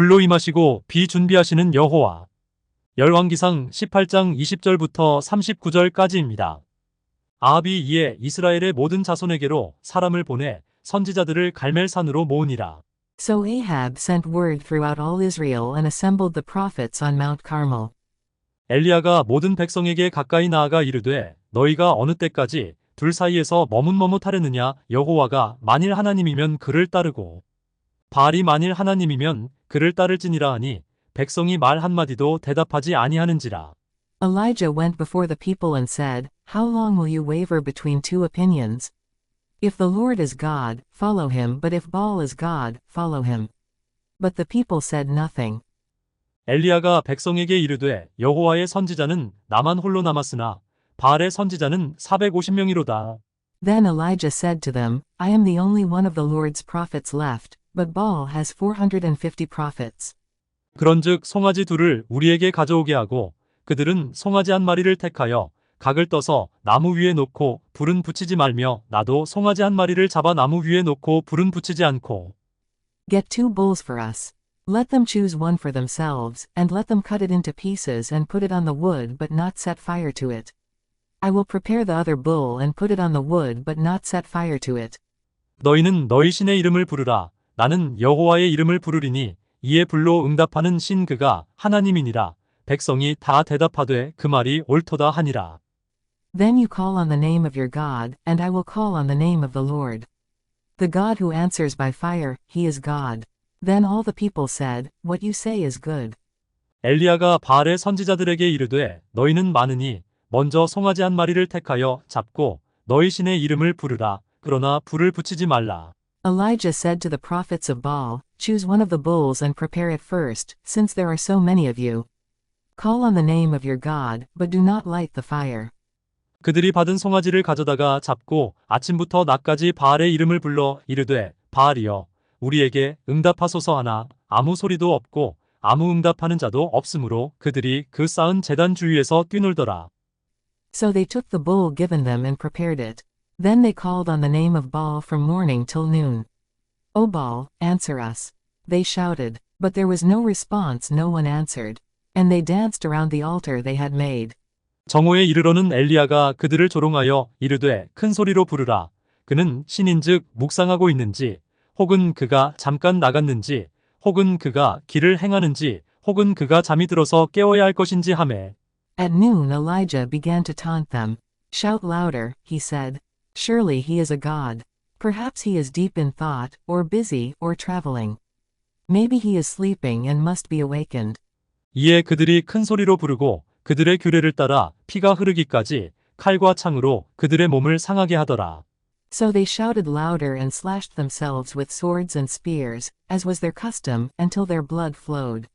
불로 임하시고 비 준비하시는 여호와. 열왕기상 18장 20절부터 39절까지입니다. 아합이 이에 이스라엘의 모든 자손에게로 사람을 보내 선지자들을 갈멜산으로 모으니라. So Ahab sent word throughout all Israel and assembled the prophets on Mount Carmel. 엘리야가 모든 백성에게 가까이 나아가 이르되 너희가 어느 때까지 둘 사이에서 머뭇머뭇하려느냐. 여호와가 만일 하나님이면 그를 따르고 바알이 만일 하나님이면 그를 따를지니라 하니 백성이 말 한마디도 대답하지 아니하는지라. Elijah went before the people and said, How long will you waver between two opinions? If the Lord is God, follow him, but if Baal is God, follow him. But the people said nothing. 엘리야가 백성에게 이르되 여호와의 선지자는 나만 홀로 남았으나 바알의 선지자는 450명이로다. Then Elijah said to them, I am the only one of the Lord's prophets left, but Baal has 450 prophets. 그런즉 송아지 둘을 우리에게 가져오게 하고 그들은 송아지 한 마리를 택하여 각을 떠서 나무 위에 놓고 불은 붙이지 말며 나도 송아지 한 마리를 잡아 나무 위에 놓고 불은 붙이지 않고 Get 2 bulls for us. Let them choose one for themselves, and let them cut it into pieces and put it on the wood but not set fire to it. I will prepare the other bull and put it on the wood but not set fire to it. 너희는 너희 신의 이름을 부르라. 나는 여호와의 이름을 부르리니 이에 불로 응답하는 신 그가 하나님이니라. 백성이 다 대답하되 그 말이 옳도다 하니라. Then you call on the name of your God, and I will call on the name of the Lord. The God who answers by fire, he is God. Then all the people said, What you say is good. 엘리야가 바알의 선지자들에게 이르되 너희는 많으니 먼저 송아지 한 마리를 택하여 잡고 너희 신의 이름을 부르라. 그러나 불을 붙이지 말라. Elijah said to the prophets of Baal, Choose one of the bulls and prepare it first, since there are so many of you. Call on the name of your God, but do not light the fire. 그들이 받은 송아지를 가져다가 잡고 아침부터 낮까지 바알의 이름을 불러 이르되 바알이여 우리에게 응답하소서 하나 아무 소리도 없고 아무 응답하는 자도 없으므로 그들이 그 쌓은 제단 주위에서 뛰놀더라. So they took the bull given them and prepared it. Then they called on the name of Baal from morning till noon. O Baal, answer us. They shouted, but there was no response, no one answered. And they danced around the altar they had made. 정오에 이르러는 엘리야가 그들을 조롱하여 이르되 큰 소리로 부르라. 그는 신인즉 묵상하고 있는지 혹은 그가 잠깐 나갔는지 혹은 그가 길을 행하는지 혹은 그가 잠이 들어서 깨워야 할 것인지 하매. At noon Elijah began to taunt them. Shout louder, he said. Surely he is a god. Perhaps he is deep in thought, or busy, or traveling. Maybe he is sleeping and must be awakened. 이에 그들이 큰 소리로 부르고 그들의 규례를 따라 피가 흐르기까지 칼과 창으로 그들의 몸을 상하게 하더라. So they shouted louder and slashed themselves with swords and spears, as was their custom, until their blood flowed.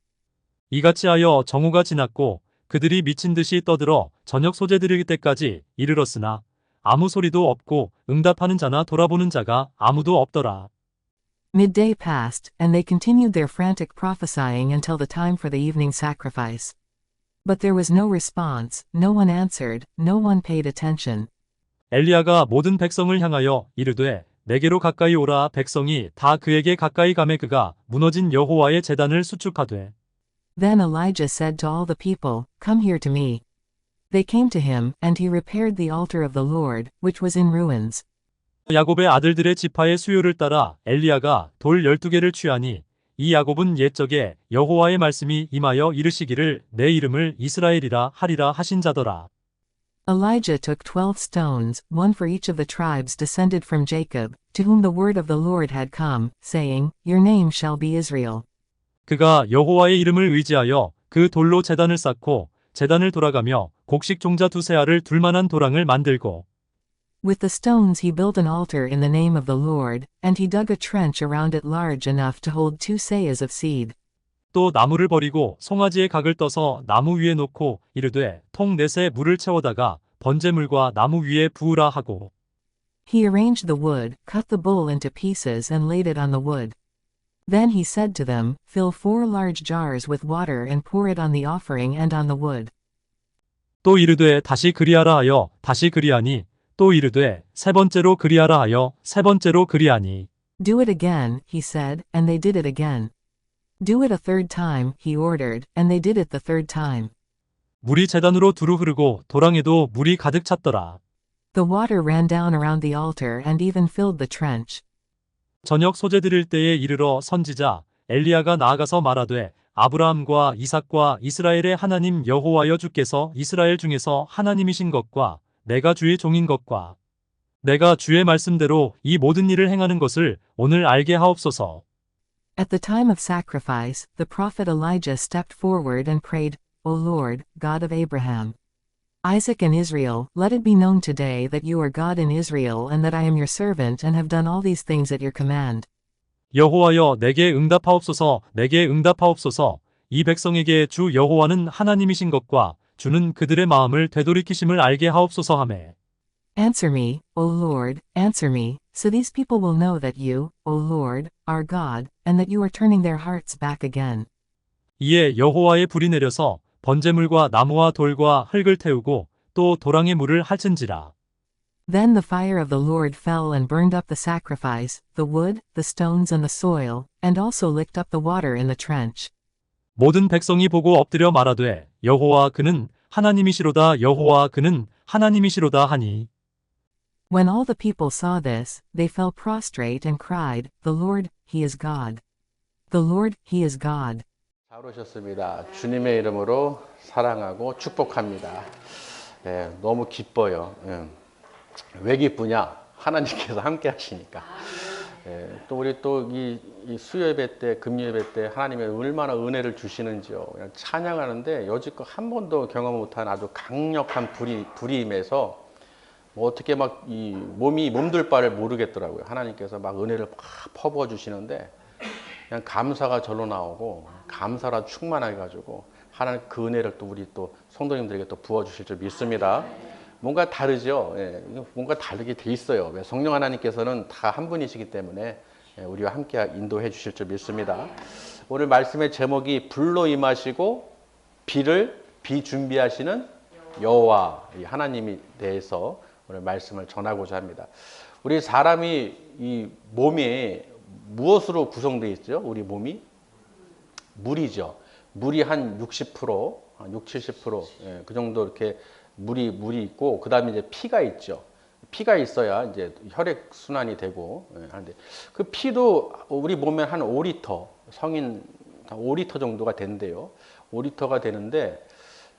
이같이 하여 정오가 지났고 그들이 미친 듯이 떠들어 저녁 소재 드릴 때까지 이르렀으나 아무 소리도 없고 응답하는 자나 돌아보는 자가 아무도 없더라. Midday passed, and they continued their frantic prophesying until the time for the evening sacrifice. But there was no response, no one answered, no one paid attention. 엘리야가 모든 백성을 향하여 이르되 내게로 가까이 오라. 백성이 다 그에게 가까이 가매 그가 무너진 여호와의 제단을 수축하되. Then Elijah said to all the people, Come here to me. They came to him, and he repaired the altar of the Lord, which was in ruins. 야곱의 아들들의 지파의 수요를 따라 엘리야가 돌 12개를 취하니 이 야곱은 옛적에 여호와의 말씀이 임하여 이르시기를 내 이름을 이스라엘이라 하리라 하신 자더라. Elijah took 12 stones, one for each of the tribes descended from Jacob, to whom the word of the Lord had come, saying, Your name shall be Israel. 그가 여호와의 이름을 의지하여 그 돌로 제단을 쌓고 제단을 돌아가며 곡식 종자 2세알을 둘 만한 도랑을 만들고 With the stones he built an altar in the name of the Lord, and he dug a trench around it large enough to hold 2 seahs of seed. 또 나무를 버리고 송아지의 각을 떠서 나무 위에 놓고 이르되 통 4새 물을 채워다가 번제물과 나무 위에 부으라 하고 He arranged the wood, cut the bull into pieces and laid it on the wood. Then he said to them, Fill 4 large jars with water and pour it on the offering and on the wood. 또 이르되 다시 그리하라 하여 다시 그리하니 또 이르되 세 번째로 그리하라 하여 세 번째로 그리하니 Do it again, he said, and they did it again. Do it a third time, he ordered, and they did it the third time. 물이 제단으로 두루 흐르고 도랑에도 물이 가득 찼더라. The water ran down around the altar and even filled the trench. 저녁 소재 드릴 때에 이르러 선지자 엘리야가 나아가서 말하되 아브라함과 이삭과 이스라엘의 하나님 여호와여 주께서 이스라엘 중에서 하나님이신 것과 내가 주의 종인 것과 내가 주의 말씀대로 이 모든 일을 행하는 것을 오늘 알게 하옵소서. At the time of sacrifice, the prophet Elijah stepped forward and prayed, O Lord, God of Abraham, Isaac and Israel, let it be known today that you are God in Israel and that I am your servant and have done all these things at your command. 여호와여 내게 응답하옵소서 내게 응답하옵소서. 이 백성에게 주 여호와는 하나님이신 것과 주는 그들의 마음을 되돌이키심을 알게 하옵소서 하매. Answer me, O Lord, answer me, so these people will know that you, O Lord, are God, and that you are turning their hearts back again. 이에 여호와의 불이 내려서 번제물과 나무와 돌과 흙을 태우고 또 도랑의 물을 핥은지라. Then the fire of the Lord fell and burned up the sacrifice, the wood, the stones and the soil, and also licked up the water in the trench. 모든 백성이 보고 엎드려 말하되 여호와 그는 하나님이시로다 여호와 그는 하나님이시로다 하니. When all the people saw this, they fell prostrate and cried, The Lord, He is God. The Lord, He is God. 잘 오셨습니다. 주님의 이름으로 사랑하고 축복합니다. 너무 기뻐요. 왜 기쁘냐? 하나님께서 함께 하시니까. 또 우리 또 이 수요 예배 때, 금요 예배 때 하나님이 얼마나 은혜를 주시는지요. 그냥 찬양하는데 여지껏 한 번도 경험 못한 아주 강력한 불이 임해서 뭐 어떻게 막 이 몸둘 바를 모르겠더라고요. 하나님께서 막 은혜를 막 퍼부어 주시는데 그냥 감사가 절로 나오고 감사라 충만하게 가지고 하나님 그 은혜를 또 우리 또 성도님들에게 또 부어 주실 줄 믿습니다. 뭔가 다르죠. 뭔가 다르게 돼 있어요. 성령 하나님께서는 다 한 분이시기 때문에 우리와 함께 인도해 주실 줄 믿습니다. 오늘 말씀의 제목이 불로 임하시고 비 준비하시는 여호와 하나님에 대해서 오늘 말씀을 전하고자 합니다. 우리 사람이 이 몸이 무엇으로 구성되어 있죠? 우리 몸이 물이죠. 물이 한 60%, 70%, 그 정도 이렇게 물이 있고, 그 다음에 이제 피가 있죠. 피가 있어야 이제 혈액 순환이 되고 하는데, 그 피도 우리 몸에 한 5리터, 성인 5리터 정도가 된대요. 5리터가 되는데,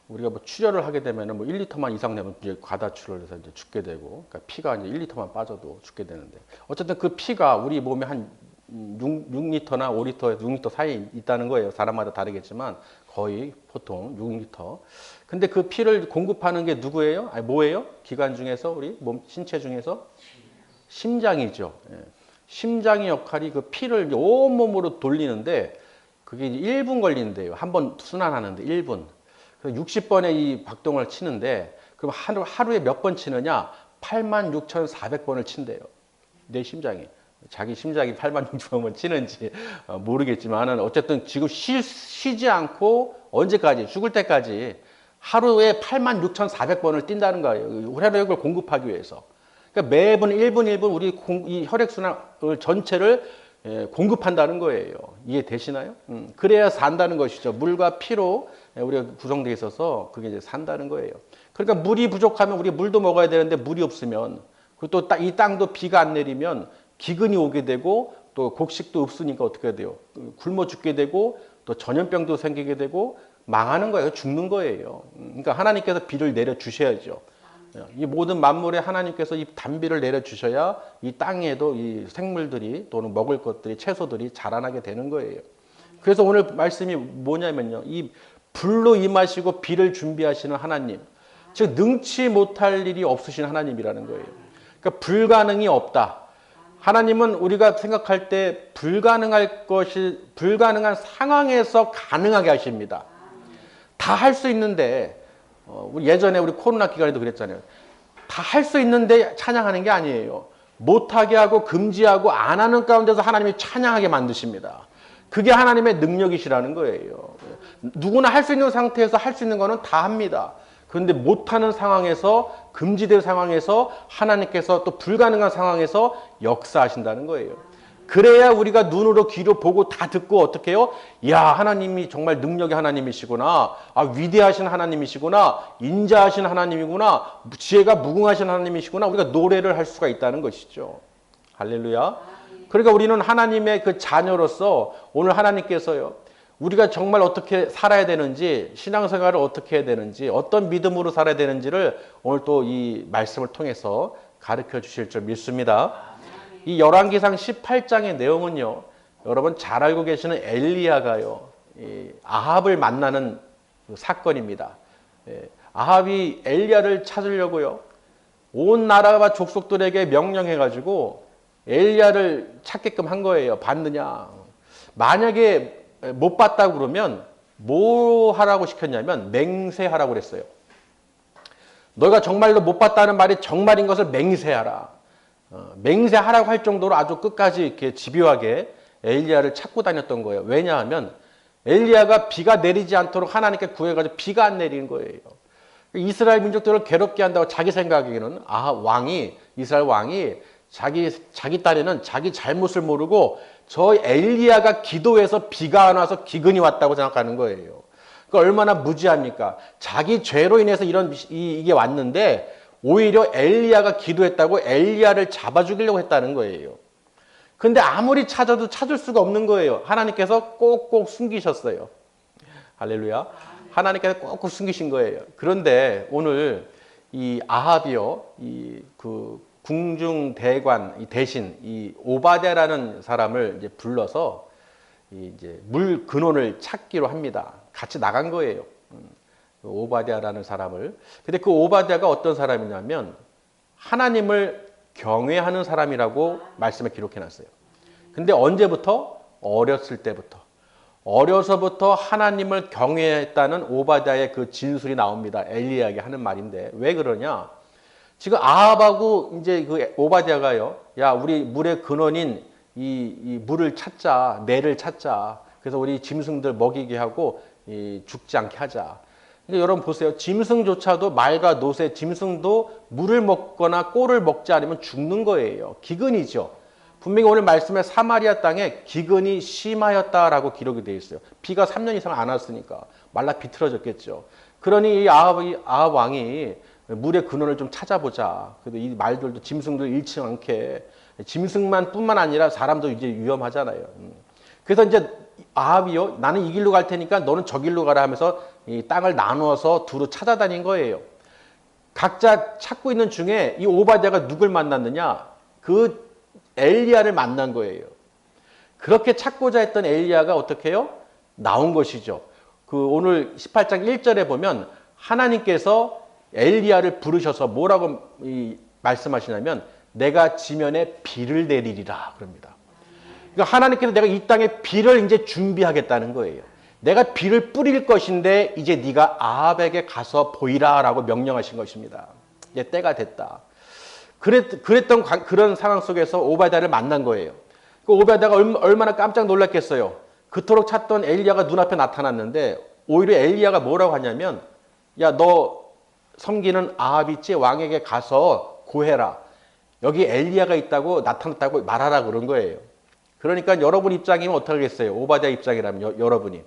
우리가 뭐 출혈을 하게 되면은 뭐 1리터만 이상 되면 이제 과다출혈을 해서 이제 죽게 되고, 그러니까 피가 이제 1리터만 빠져도 죽게 되는데, 어쨌든 그 피가 우리 몸에 한 6리터나 5리터에서 6리터 사이에 있다는 거예요. 사람마다 다르겠지만 거의 보통 6리터. 근데 그 피를 공급하는 게 누구예요? 아니 뭐예요? 기관 중에서 우리 몸 신체 중에서 심장이죠. 심장의 역할이 그 피를 온몸으로 돌리는데 그게 1분 걸린대요. 한 번 순환하는데 1분. 60번의 이 박동을 치는데 그럼 하루에 몇 번 치느냐? 86,400번을 친대요. 내 심장이. 자기 심장이 86,000번 치는지 모르겠지만은 어쨌든 지금 쉬지 않고 언제까지 죽을 때까지 하루에 86,400번을 뛴다는 거예요. 혈액을 공급하기 위해서. 그러니까 매분 1분 우리 이 혈액순환을 전체를 공급한다는 거예요. 이해되시나요? 그래야 산다는 것이죠. 물과 피로 우리가 구성되어 있어서 그게 이제 산다는 거예요. 그러니까 물이 부족하면 우리 물도 먹어야 되는데 물이 없으면 그리고 또 이 땅도 비가 안 내리면 기근이 오게 되고 또 곡식도 없으니까 어떻게 돼요? 굶어 죽게 되고 또 전염병도 생기게 되고 망하는 거예요. 죽는 거예요. 그러니까 하나님께서 비를 내려 주셔야죠. 이 모든 만물에 하나님께서 이 단비를 내려 주셔야 이 땅에도 이 생물들이 또는 먹을 것들이 채소들이 자라나게 되는 거예요. 그래서 오늘 말씀이 뭐냐면요. 이 불로 임하시고 비를 준비하시는 하나님. 즉 능치 못할 일이 없으신 하나님이라는 거예요. 그러니까 불가능이 없다. 하나님은 우리가 생각할 때 불가능한 상황에서 가능하게 하십니다. 다 할 수 있는데, 예전에 우리 코로나 기간에도 그랬잖아요. 다 할 수 있는데 찬양하는 게 아니에요. 못하게 하고 금지하고 안 하는 가운데서 하나님이 찬양하게 만드십니다. 그게 하나님의 능력이시라는 거예요. 누구나 할 수 있는 상태에서 할 수 있는 거는 다 합니다. 그런데 못하는 상황에서 금지된 상황에서 하나님께서 또 불가능한 상황에서 역사하신다는 거예요. 그래야 우리가 눈으로 귀로 보고 다 듣고 어떻게 해요? 야, 하나님이 정말 능력의 하나님이시구나. 아, 위대하신 하나님이시구나. 인자하신 하나님이구나. 지혜가 무궁하신 하나님이시구나. 우리가 노래를 할 수가 있다는 것이죠. 할렐루야. 그러니까 우리는 하나님의 그 자녀로서 오늘 하나님께서요, 우리가 정말 어떻게 살아야 되는지, 신앙생활을 어떻게 해야 되는지, 어떤 믿음으로 살아야 되는지를 오늘 또 이 말씀을 통해서 가르쳐 주실 줄 믿습니다. 이 열왕기상 18장의 내용은요, 여러분 잘 알고 계시는 엘리야가요, 이 아합을 만나는 그 사건입니다. 아합이 엘리야를 찾으려고요, 온 나라와 족속들에게 명령해가지고 엘리야를 찾게끔 한 거예요. 봤느냐? 만약에 못 봤다고 그러면 뭐 하라고 시켰냐면 맹세하라고 그랬어요. 너희가 정말로 못 봤다는 말이 정말인 것을 맹세하라. 맹세하라고 할 정도로 아주 끝까지 이렇게 집요하게 엘리야를 찾고 다녔던 거예요. 왜냐하면 엘리야가 비가 내리지 않도록 하나님께 구해가지고 비가 안 내리는 거예요. 이스라엘 민족들을 괴롭게 한다고 자기 생각에는 이스라엘 왕이 자기 딴에는 자기 잘못을 모르고 저 엘리야가 기도해서 비가 안 와서 기근이 왔다고 생각하는 거예요. 그러니까 얼마나 무지합니까? 자기 죄로 인해서 이게 왔는데 오히려 엘리야가 기도했다고 엘리야를 잡아 죽이려고 했다는 거예요. 근데 아무리 찾아도 찾을 수가 없는 거예요. 하나님께서 꼭꼭 숨기셨어요. 할렐루야. 하나님께서 꼭꼭 숨기신 거예요. 그런데 오늘 이 아합이요, 그 궁중 대관 대신 이 오바댜라는 사람을 이제 불러서 이제 물 근원을 찾기로 합니다. 같이 나간 거예요. 오바댜라는 사람을. 근데 그 오바댜가 어떤 사람이냐면 하나님을 경외하는 사람이라고 말씀에 기록해 놨어요. 근데 언제부터? 어렸을 때부터. 어려서부터 하나님을 경외했다는 오바댜의 그 진술이 나옵니다. 엘리야에게 하는 말인데 왜 그러냐? 지금 아합하고 이제 그 오바댜가요, 야, 우리 물의 근원인 이 물을 찾자, 매를 찾자. 그래서 우리 짐승들 먹이게 하고 죽지 않게 하자. 근데 여러분 보세요. 짐승조차도 말과 노새, 짐승도 물을 먹거나 꼴을 먹지 않으면 죽는 거예요. 기근이죠. 분명히 오늘 말씀에 사마리아 땅에 기근이 심하였다라고 기록이 되어 있어요. 비가 3년 이상 안 왔으니까 말라 비틀어졌겠죠. 그러니 이 아합 왕이 물의 근원을 좀 찾아보자. 그래도 이 말들도 짐승들 잃지 않게, 짐승만 뿐만 아니라 사람도 이제 위험하잖아요. 그래서 이제 아합이요, 나는 이 길로 갈 테니까 너는 저 길로 가라 하면서 이 땅을 나누어서 두루 찾아다닌 거예요. 각자 찾고 있는 중에 이 오바댜가 누굴 만났느냐? 그 엘리야를 만난 거예요. 그렇게 찾고자 했던 엘리야가 어떻게 해요? 나온 것이죠. 그 오늘 18장 1절에 보면 하나님께서 엘리야를 부르셔서 뭐라고 말씀하시냐면 내가 지면에 비를 내리리라 그럽니다. 그러니까 하나님께서 내가 이 땅에 비를 이제 준비하겠다는 거예요. 내가 비를 뿌릴 것인데 이제 네가 아합에게 가서 보이라라고 명령하신 것입니다. 이제 때가 됐다. 그랬던 그런 상황 속에서 오바댜를 만난 거예요. 그 오바댜가 얼마나 깜짝 놀랐겠어요. 그토록 찾던 엘리야가 눈앞에 나타났는데 오히려 엘리야가 뭐라고 하냐면 야, 너 섬기는 아합 있지? 왕에게 가서 고해라. 여기 엘리야가 있다고 나타났다고 말하라 그런 거예요. 그러니까 여러분 입장이면 어떡하겠어요? 오바댜 입장이라면 여러분이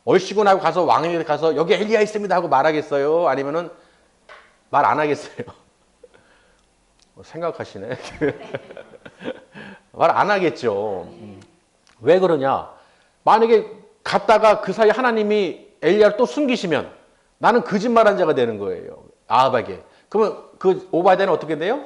얼씨구 나고 가서 왕에게 가서 여기 엘리야 있습니다 하고 말하겠어요? 아니면은 말 안 하겠어요? 생각하시네. 말 안 하겠죠. 왜 그러냐? 만약에 갔다가 그 사이 하나님이 엘리야를 또 숨기시면 나는 거짓말한 자가 되는 거예요. 아합에게. 그러면 그 오바댜는 어떻게 돼요?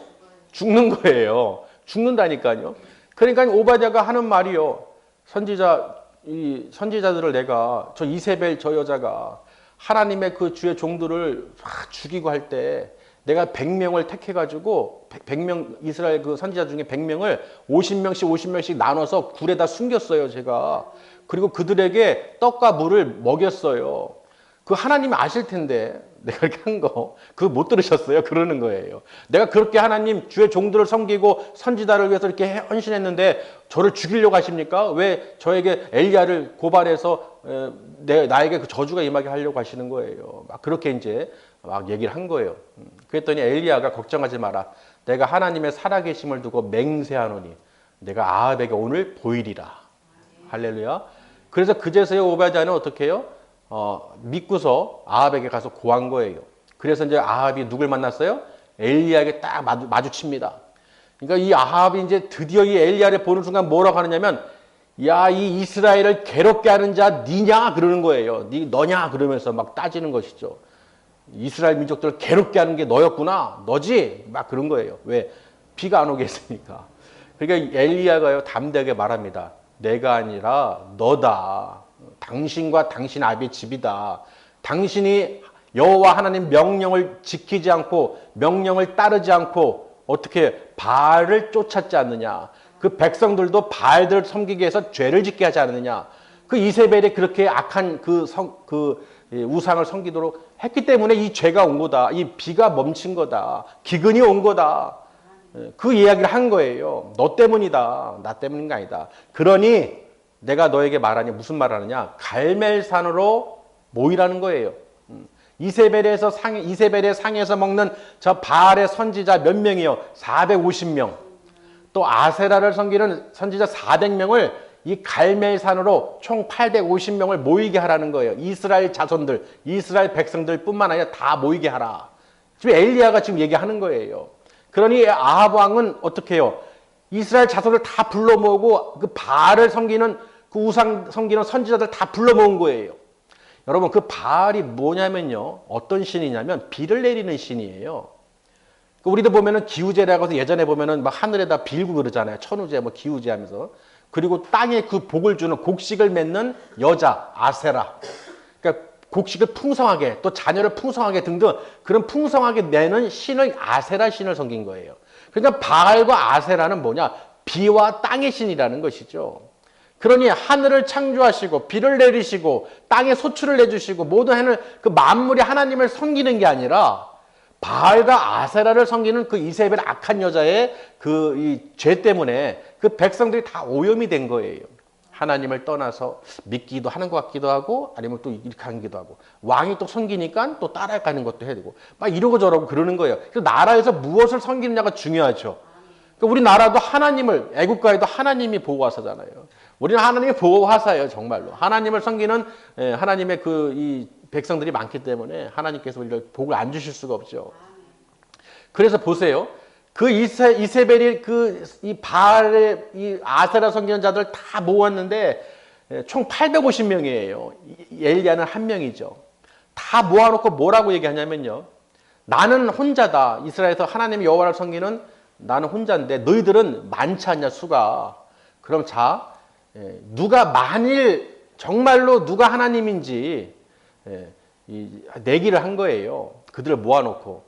죽는 거예요. 죽는다니까요. 그러니까 오바댜가 하는 말이요. 선지자들을 내가 저 이세벨 저 여자가 하나님의 그 주의 종들을 죽이고 할 때 내가 100명을 택해가지고 100명 이스라엘 그 선지자 중에 100명을 50명씩 나눠서 굴에다 숨겼어요. 제가. 그리고 그들에게 떡과 물을 먹였어요. 그 하나님이 아실 텐데 내가 그렇게 한 거 그거 못 들으셨어요? 그러는 거예요. 내가 그렇게 하나님 주의 종들을 섬기고 선지자를 위해서 이렇게 헌신했는데 저를 죽이려고 하십니까? 왜 저에게 엘리야를 고발해서 나에게 그 저주가 임하게 하려고 하시는 거예요. 막 그렇게 이제 막 얘기를 한 거예요. 그랬더니 엘리야가 걱정하지 마라. 내가 하나님의 살아계심을 두고 맹세하노니 내가 아합에게 오늘 보이리라. 할렐루야. 그래서 그제서야 오바댜는 어떻게 해요? 믿고서 아합에게 가서 고한 거예요. 그래서 이제 아합이 누굴 만났어요? 엘리야에게 딱 마주칩니다. 그러니까 이 아합이 이제 드디어 이 엘리야를 보는 순간 뭐라고 하느냐면, 야, 이 이스라엘을 괴롭게 하는 자 니냐? 그러는 거예요. 너냐? 그러면서 막 따지는 것이죠. 이스라엘 민족들을 괴롭게 하는 게 너였구나. 너지? 막 그런 거예요. 왜? 비가 안 오게 했으니까. 그러니까 엘리야가요, 담대하게 말합니다. 내가 아니라 너다. 당신과 당신 아비의 집이다. 당신이 여호와 하나님 명령을 지키지 않고 명령을 따르지 않고 어떻게 바알을 쫓았지 않느냐. 그 백성들도 바알들을 섬기기 위해서 죄를 짓게 하지 않느냐. 그 이세벨이 그렇게 악한 우상을 섬기도록 했기 때문에 이 죄가 온 거다. 이 비가 멈춘 거다. 기근이 온 거다. 그 이야기를 한 거예요. 너 때문이다. 나 때문인 게 아니다. 그러니 내가 너에게 말하니 무슨 말하느냐? 갈멜산으로 모이라는 거예요. 이세벨의 상에서 먹는 저 바알의 선지자 몇 명이요? 450명. 또 아세라를 섬기는 선지자 400명을 이 갈멜산으로 총 850명을 모이게 하라는 거예요. 이스라엘 자손들, 이스라엘 백성들 뿐만 아니라 다 모이게 하라. 지금 엘리야가 지금 얘기하는 거예요. 그러니 아합 왕은 어떻게 해요? 이스라엘 자손을 다 불러 모으고 그 바알을 섬기는 그 우상 섬기는 선지자들 다 불러 모은 거예요. 여러분, 그 바알이 뭐냐면요. 어떤 신이냐면 비를 내리는 신이에요. 우리도 보면은 기우제라고 해서 예전에 보면은 막 하늘에다 빌고 그러잖아요. 천우제, 뭐 기우제 하면서. 그리고 땅에 그 복을 주는 곡식을 맺는 여자, 아세라. 그러니까 곡식을 풍성하게, 또 자녀를 풍성하게 등등 그런 풍성하게 내는 신을 아세라 신을 섬긴 거예요. 그러니까 바알과 아세라는 뭐냐? 비와 땅의 신이라는 것이죠. 그러니 하늘을 창조하시고 비를 내리시고 땅에 소출을 내주시고 모든 해는 그 만물이 하나님을 섬기는 게 아니라 바알과 아세라를 섬기는 그 이세벨 악한 여자의 그 이 죄 때문에 그 백성들이 다 오염이 된 거예요. 하나님을 떠나서 믿기도 하는 것 같기도 하고 아니면 또 이렇게 하기도 하고 왕이 또 섬기니까 또 따라가는 것도 해야 되고 막 이러고 저러고 그러는 거예요. 그래서 나라에서 무엇을 섬기느냐가 중요하죠. 그러니까 우리나라도 하나님을 애국가에도 하나님이 보호하사잖아요. 우리는 하나님의 보호하사예요. 정말로 하나님을 섬기는 하나님의 그 이 백성들이 많기 때문에 하나님께서 우리를 복을 안 주실 수가 없죠. 그래서 보세요. 그 이세벨이 이 바알의 이 아세라 섬기는 자들 다 모았는데 총 850명이에요. 엘리야는 한 명이죠. 다 모아놓고 뭐라고 얘기하냐면요. 나는 혼자다. 이스라엘에서 하나님 여호와를 섬기는 나는 혼자인데 너희들은 많지 않냐 수가. 그럼 자, 누가 만일 정말로 누가 하나님인지 내기를 한 거예요. 그들을 모아놓고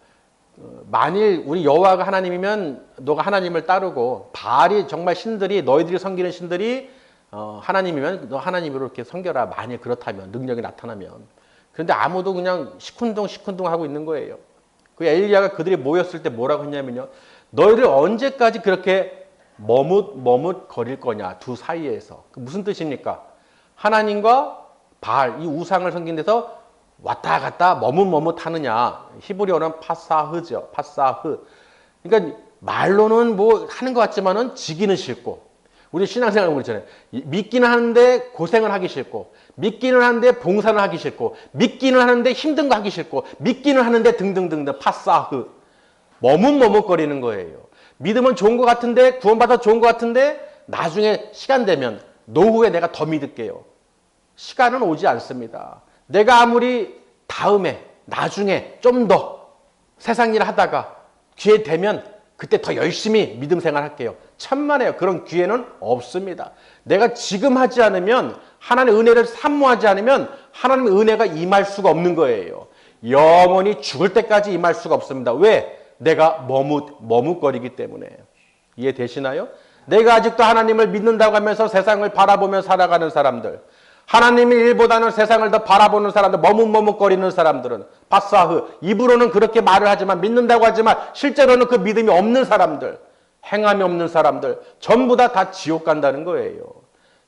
만일 우리 여호와가 하나님이면 너가 하나님을 따르고 바알이 정말 신들이 너희들이 섬기는 신들이 하나님이면 너 하나님으로 이렇게 섬겨라. 만일 그렇다면 능력이 나타나면. 그런데 아무도 그냥 시큰둥 하고 있는 거예요. 그 엘리야가 그들이 모였을 때 뭐라고 했냐면요. 너희들 언제까지 그렇게 머뭇 거릴 거냐. 두 사이에서. 그 무슨 뜻입니까? 하나님과 바알 이 우상을 섬긴 데서 왔다 갔다 머뭇 하느냐. 히브리어는 파사흐죠. 파사흐. 그러니까 말로는 뭐 하는 것 같지만은 지기는 싫고 우리 신앙생활 그렇잖아요. 믿기는 하는데 고생을 하기 싫고 믿기는 하는데 봉사를 하기 싫고 믿기는 하는데 힘든 거 하기 싫고 믿기는 하는데 등등등등 파사흐. 머뭇거리는 거예요. 믿으면 좋은 것 같은데 구원받아 좋은 것 같은데 나중에 시간 되면 노후에 내가 더 믿을게요. 시간은 오지 않습니다. 내가 아무리 다음에 나중에 좀 더 세상 일 하다가 기회 되면 그때 더 열심히 믿음 생활 할게요. 천만에요. 그런 기회는 없습니다. 내가 지금 하지 않으면 하나님의 은혜를 사모하지 않으면 하나님의 은혜가 임할 수가 없는 거예요. 영원히 죽을 때까지 임할 수가 없습니다. 왜? 내가 머뭇거리기 때문에. 이해되시나요? 내가 아직도 하나님을 믿는다고 하면서 세상을 바라보며 살아가는 사람들, 하나님의 일보다는 세상을 더 바라보는 사람들, 머뭇거리는 사람들은 파사흐, 입으로는 그렇게 말을 하지만 믿는다고 하지만 실제로는 그 믿음이 없는 사람들, 행함이 없는 사람들 전부 다 지옥 간다는 거예요.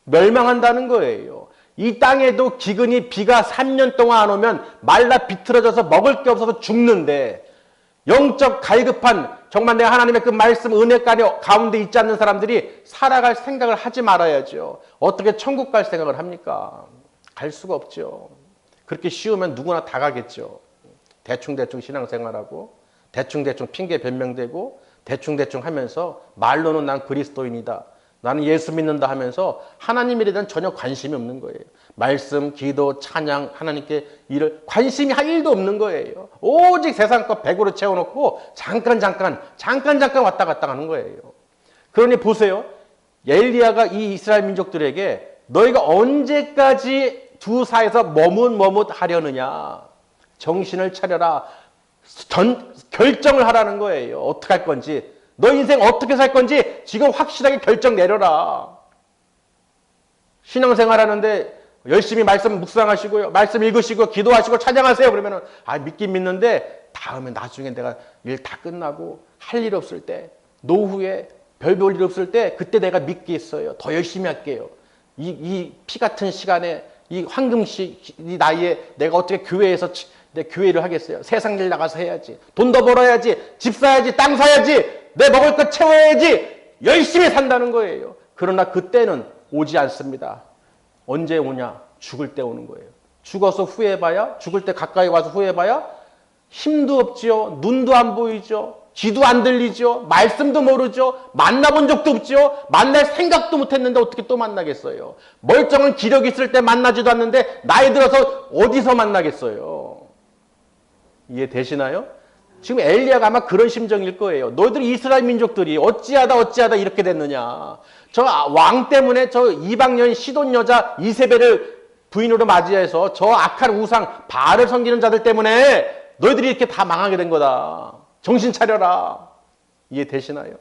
멸망한다는 거예요. 이 땅에도 기근이 비가 3년 동안 안 오면 말라 비틀어져서 먹을 게 없어서 죽는데 영적 갈급한 정말 내 하나님의 그 말씀 은혜 가운데 있지 않는 사람들이 살아갈 생각을 하지 말아야죠. 어떻게 천국 갈 생각을 합니까? 갈 수가 없죠. 그렇게 쉬우면 누구나 다 가겠죠. 대충대충 신앙생활하고 대충대충 핑계 변명되고 대충대충 하면서 말로는 난 그리스도인이다, 나는 예수 믿는다 하면서 하나님에 대한 전혀 관심이 없는 거예요. 말씀, 기도, 찬양, 하나님께 일을 관심이 할 일도 없는 거예요. 오직 세상 것 100으로 채워놓고 잠깐 왔다 갔다 하는 거예요. 그러니 보세요. 엘리야가 이 이스라엘 민족들에게 너희가 언제까지 두 사이에서 머뭇하려느냐, 정신을 차려라, 결정을 하라는 거예요. 어떻게 할 건지, 너 인생 어떻게 살 건지 지금 확실하게 결정 내려라. 신앙생활 하는데 열심히 말씀 묵상하시고요, 말씀 읽으시고 기도하시고 찬양하세요. 그러면은 믿긴 믿는데 다음에 나중에 내가 일 다 끝나고 할 일 없을 때, 노후에 별 볼 일 없을 때 그때 내가 믿겠어요. 더 열심히 할게요. 이 피 같은 시간에, 이 황금시 이 나이에 내가 어떻게 교회에서 내 교회를 하겠어요. 세상 일 나가서 해야지. 돈 더 벌어야지. 집 사야지. 땅 사야지. 내 먹을 것 채워야지. 열심히 산다는 거예요. 그러나 그때는 오지 않습니다. 언제 오냐? 죽을 때 오는 거예요. 죽어서 후회해봐야, 죽을 때 가까이 와서 후회해봐야 힘도 없지요. 눈도 안 보이죠. 귀도 안 들리죠. 말씀도 모르죠. 만나본 적도 없죠. 만날 생각도 못했는데 어떻게 또 만나겠어요. 멀쩡한 기력이 있을 때 만나지도 않는데 나이 들어서 어디서 만나겠어요. 이해되시나요? 지금 엘리야가 아마 그런 심정일 거예요. 너희들 이스라엘 민족들이 어찌하다 이렇게 됐느냐. 저 왕 때문에 저 이방년 시돈 여자 이세벨을 부인으로 맞이해서 저 악한 우상 바알을 섬기는 자들 때문에 너희들이 이렇게 다 망하게 된 거다. 정신 차려라. 이해되시나요?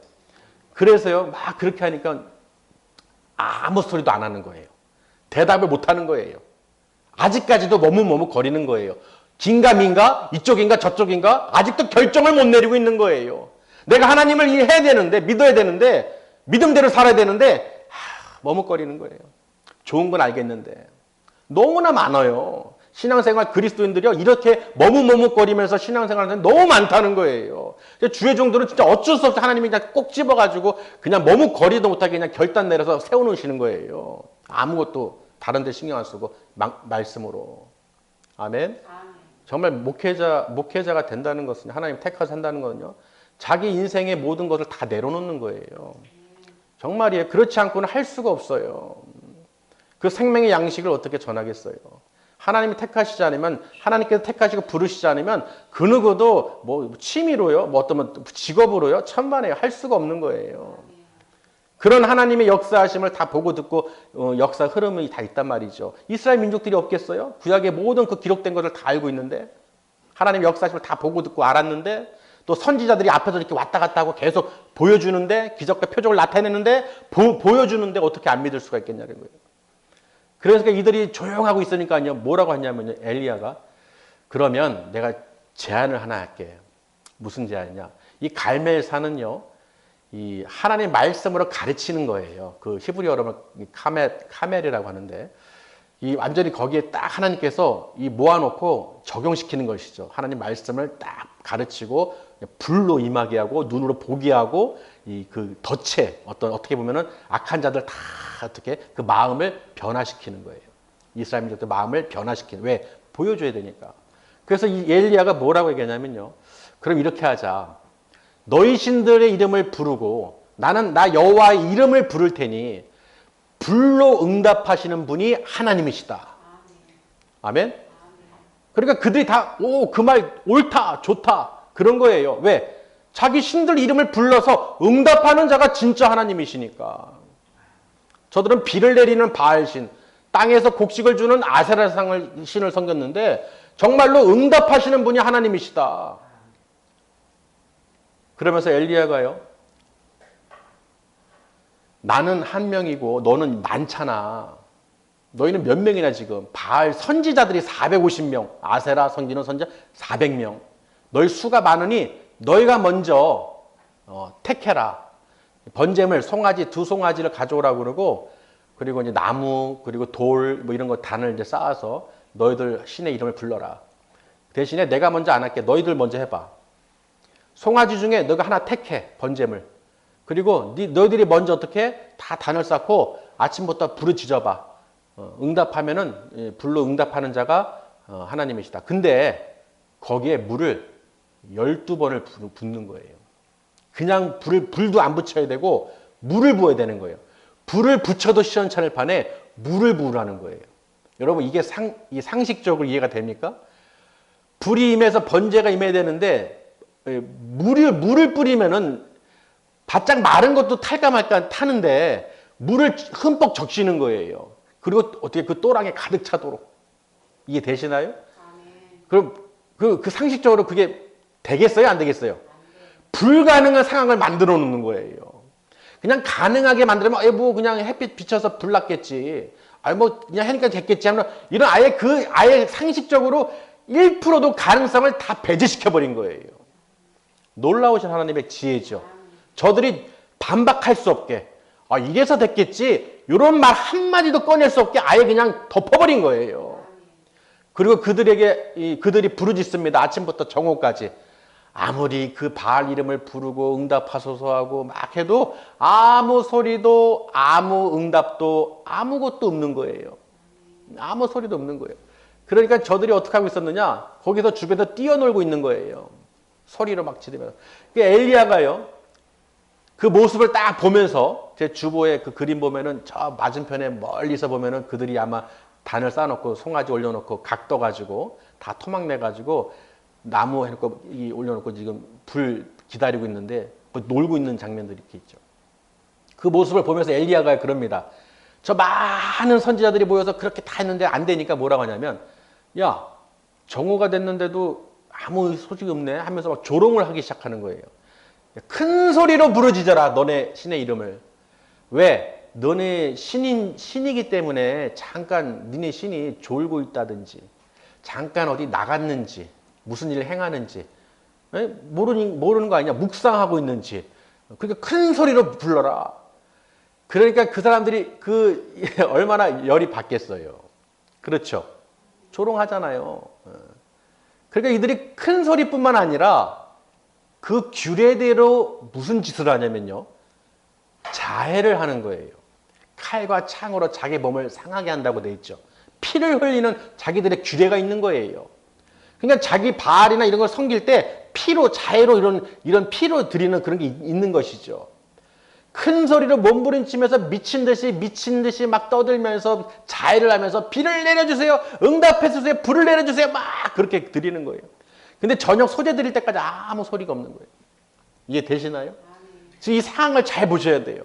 그래서요, 막 그렇게 하니까 아무 소리도 안 하는 거예요. 대답을 못 하는 거예요. 아직까지도 머뭇거리는 거예요. 긴가민가? 이쪽인가 저쪽인가? 아직도 결정을 못 내리고 있는 거예요. 내가 하나님을 이해해야 되는데, 믿어야 되는데, 믿음대로 살아야 되는데 머뭇거리는 거예요. 좋은 건 알겠는데 너무나 많아요. 신앙생활 그리스도인들이요, 이렇게 머뭇거리면서 신앙생활하는 너무 많다는 거예요. 주의 종들은 진짜 어쩔 수 없이 하나님이 그냥 꼭 집어가지고 그냥 머뭇거리도 못하게 그냥 결단 내려서 세워놓으시는 거예요. 아무것도 다른 데 신경 안 쓰고 말씀으로. 아멘. 정말 목회자가 된다는 것은, 하나님 택하서 한다는 거는요, 자기 인생의 모든 것을 다 내려놓는 거예요. 정말이에요. 그렇지 않고는 할 수가 없어요. 그 생명의 양식을 어떻게 전하겠어요. 하나님이 택하시지 않으면, 하나님께서 택하시고 부르시지 않으면 그 누구도 뭐 취미로요, 뭐 어떤 직업으로요, 천만에요. 할 수가 없는 거예요. 그런 하나님의 역사하심을 다 보고 듣고 역사 흐름이 다 있단 말이죠. 이스라엘 민족들이 없겠어요? 구약의 모든 그 기록된 것을 다 알고 있는데, 하나님의 역사하심을 다 보고 듣고 알았는데, 또 선지자들이 앞에서 이렇게 왔다 갔다 하고 계속 보여주는데, 기적과 표적을 나타내는데, 보여주는데 어떻게 안 믿을 수가 있겠냐는 거예요. 그래서 이들이 조용하고 있으니까요, 뭐라고 하냐면요, 엘리야가, 그러면 내가 제안을 하나 할게. 무슨 제안이냐? 이 갈멜산은요, 이 하나님 말씀으로 가르치는 거예요. 그 히브리어로 카멜이라고 하는데, 이 완전히 거기에 딱 하나님께서 이 모아놓고 적용시키는 것이죠. 하나님 말씀을 딱 가르치고 불로 임하게 하고 눈으로 보게 하고, 이 그 덫에 어떻게 보면은 악한 자들 다 어떻게 그 마음을 변화시키는 거예요. 이스라엘 민족들 마음을 변화시키는, 왜? 보여줘야 되니까. 그래서 이 엘리야가 뭐라고 얘기하냐면요, 그럼 이렇게 하자. 너희 신들의 이름을 부르고 나는 나 여호와의 이름을 부를 테니 불로 응답하시는 분이 하나님이시다. 아멘. 그러니까 그들이 다 그 말 옳다, 좋다, 그런 거예요. 왜? 자기 신들 이름을 불러서 응답하는 자가 진짜 하나님이시니까. 저들은 비를 내리는 바알신, 땅에서 곡식을 주는 아세라 신을 섬겼는데 정말로 응답하시는 분이 하나님이시다. 그러면서 엘리야가요, 나는 한 명이고 너는 많잖아. 너희는 몇 명이나 지금? 바알 선지자들이 450명, 아세라 섬기는 선지자 400명. 너희 수가 많으니 너희가 먼저 택해라. 번제물 송아지 2송아지를 가져오라고 그러고, 그리고 이제 나무, 그리고 돌, 뭐 이런 거 단을 이제 쌓아서 너희들 신의 이름을 불러라. 대신에 내가 먼저 안 할게. 너희들 먼저 해봐. 송아지 중에 너가 하나 택해, 번제물. 그리고 너희들이 먼저 어떻게 다 단을 쌓고 아침부터 부르짖어봐. 응답하면은 불로 응답하는 자가 하나님이시다. 근데 거기에 물을 12번을 붓는 거예요. 그냥 불도 안 붙여야 되고 물을 부어야 되는 거예요. 불을 붙여도 시원찮을 판에 물을 부으라는 거예요. 여러분 이게 상식적으로 이해가 됩니까? 불이 임해서 번제가 임해야 되는데 물을 뿌리면은 바짝 마른 것도 탈까 말까 타는데 물을 흠뻑 적시는 거예요. 그리고 어떻게 그 또랑에 가득 차도록. 이해 되시나요? 그럼 그 상식적으로 그게 되겠어요? 안 되겠어요? 불가능한 상황을 만들어 놓는 거예요. 그냥 가능하게 만들면 뭐 그냥 햇빛 비쳐서 불 났겠지. 뭐 그냥 하니까 됐겠지 하면 이런 아예 상식적으로 1%도 가능성을 다 배제시켜 버린 거예요. 놀라우신 하나님의 지혜죠. 저들이 반박할 수 없게 이래서 됐겠지 이런 말 한마디도 꺼낼 수 없게 아예 그냥 덮어버린 거예요. 그리고 그들이 부르짖습니다. 아침부터 정오까지. 아무리 그 바알 이름을 부르고 응답하소서 하고 막 해도 아무 소리도 아무 응답도 아무것도 없는 거예요. 아무 소리도 없는 거예요. 그러니까 저들이 어떻게 하고 있었느냐? 거기서 주변에서 뛰어놀고 있는 거예요. 소리로 막 지르면서. 엘리야가요. 그 모습을 딱 보면서 제 주보에 그 그림 보면은 저 맞은편에 멀리서 보면은 그들이 아마 단을 쌓아놓고 송아지 올려놓고 각 떠가지고 다 토막 내가지고 나무 해놓고 올려놓고 지금 불 기다리고 있는데 놀고 있는 장면들이 이렇게 있죠. 그 모습을 보면서 엘리야가 그럽니다. 저 많은 선지자들이 모여서 그렇게 다 했는데 안 되니까 뭐라고 하냐면 야 정오가 됐는데도 아무 소식이 없네 하면서 막 조롱을 하기 시작하는 거예요. 큰 소리로 부르짖어라 너네 신의 이름을. 왜? 너네 신이기 때문에 잠깐 너네 신이 졸고 있다든지 잠깐 어디 나갔는지 무슨 일을 행하는지 모르는 거 아니냐. 묵상하고 있는지. 그러니까 큰 소리로 불러라. 그러니까 그 사람들이 얼마나 열이 받겠어요. 그렇죠. 조롱하잖아요. 그러니까 이들이 큰 소리뿐만 아니라 그 규례대로 무슨 짓을 하냐면요. 자해를 하는 거예요. 칼과 창으로 자기 몸을 상하게 한다고 돼 있죠. 피를 흘리는 자기들의 규례가 있는 거예요. 그러니까 자기 바알이나 이런 걸 섬길 때 피로 자해로 이런 피로 드리는 그런 게 있는 것이죠. 큰 소리로 몸부림치면서 미친 듯이 막 떠들면서 자해를 하면서 비를 내려주세요. 응답해 주세요. 불을 내려주세요. 막 그렇게 드리는 거예요. 근데 저녁 소재 드릴 때까지 아무 소리가 없는 거예요. 이해 되시나요? 지금 이 상황을 잘 보셔야 돼요.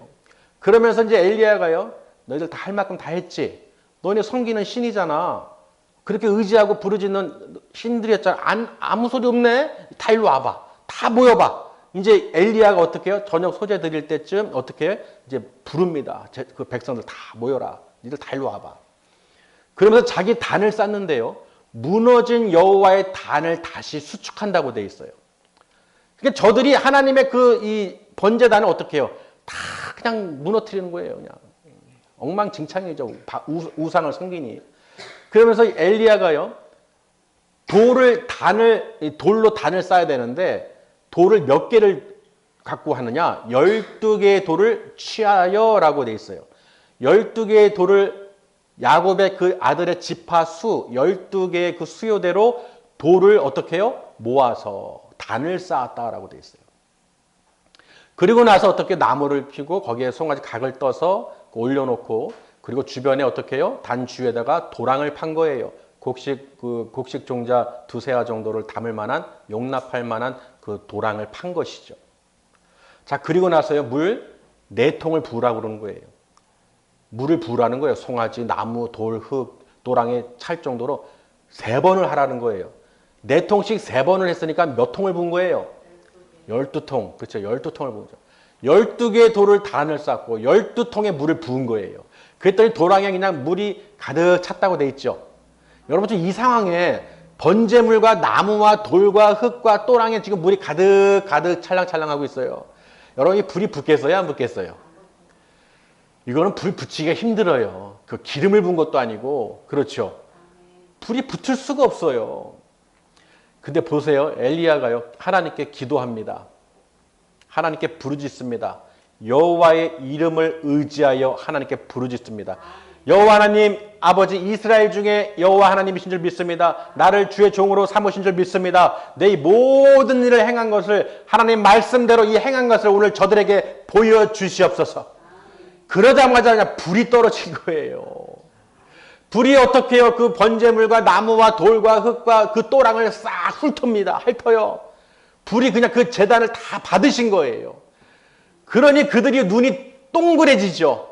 그러면서 이제 엘리야가요. 너희들 다 할 만큼 다 했지. 너네 섬기는 신이잖아. 그렇게 의지하고 부르짖는 신들이었잖아. 아무 소리 없네. 다 일로 와봐. 다 모여봐. 이제 엘리야가 어떻게 해요? 저녁 소재 드릴 때쯤 어떻게 해요? 이제 부릅니다. 그 백성들 다 모여라. 니들 다 일로 와봐. 그러면서 자기 단을 쌓는데요. 무너진 여호와의 단을 다시 수축한다고 돼 있어요. 그러니까 저들이 하나님의 이 번제단을 어떻게 해요? 다 그냥 무너뜨리는 거예요. 그냥 엉망진창이죠. 우상을 섬기니. 그러면서 엘리야가요. 돌로 단을 쌓아야 되는데 돌을 몇 개를 갖고 하느냐? 12개의 돌을 취하여라고 돼 있어요. 12개의 돌을 야곱의 그 아들의 지파 수 12개의 그 수요대로 돌을 어떻게 해요? 모아서 단을 쌓았다라고 돼 있어요. 그리고 나서 어떻게 나무를 피고 거기에 송아지 각을 떠서 올려놓고 그리고 주변에 어떻게 해요? 단 주위에다가 도랑을 판 거예요. 곡식 종자 2~3화 정도를 담을 만한 용납할 만한 그 도랑을 판 것이죠. 자, 그리고 나서요. 물 4통을 부으라고 그러는 거예요. 물을 부으라는 거예요. 송아지, 나무, 돌, 흙, 도랑에 찰 정도로 3번을 하라는 거예요. 4통씩 3번을 했으니까 몇 통을 부은 거예요? 12통. 그렇죠. 12통을 부은 거죠. 12개의 돌을 단을 쌓고 12통의 물을 부은 거예요. 그랬더니 도랑에 그냥 물이 가득 찼다고 돼 있죠. 여러분 이 상황에 번제물과 나무와 돌과 흙과 또랑에 지금 물이 가득 찰랑찰랑하고 있어요. 여러분 이 불이 붙겠어요? 안 붙겠어요? 이거는 불 붙이기가 힘들어요. 그 기름을 부은 것도 아니고 그렇죠. 불이 붙을 수가 없어요. 근데 보세요. 엘리야가요. 하나님께 기도합니다. 하나님께 부르짖습니다. 여호와의 이름을 의지하여 하나님께 부르짖습니다. 여호와 하나님, 아버지 이스라엘 중에 여호와 하나님이신 줄 믿습니다. 나를 주의 종으로 삼으신 줄 믿습니다. 내 이 모든 일을 행한 것을 하나님 말씀대로 이 행한 것을 오늘 저들에게 보여주시옵소서. 그러자마자 그냥 불이 떨어진 거예요. 불이 어떻게 해요? 그 번제물과 나무와 돌과 흙과 그 또랑을 싹 훑습니다. 핥어요. 불이 그냥 그 제단을 다 받으신 거예요. 그러니 그들이 눈이 동그래지죠.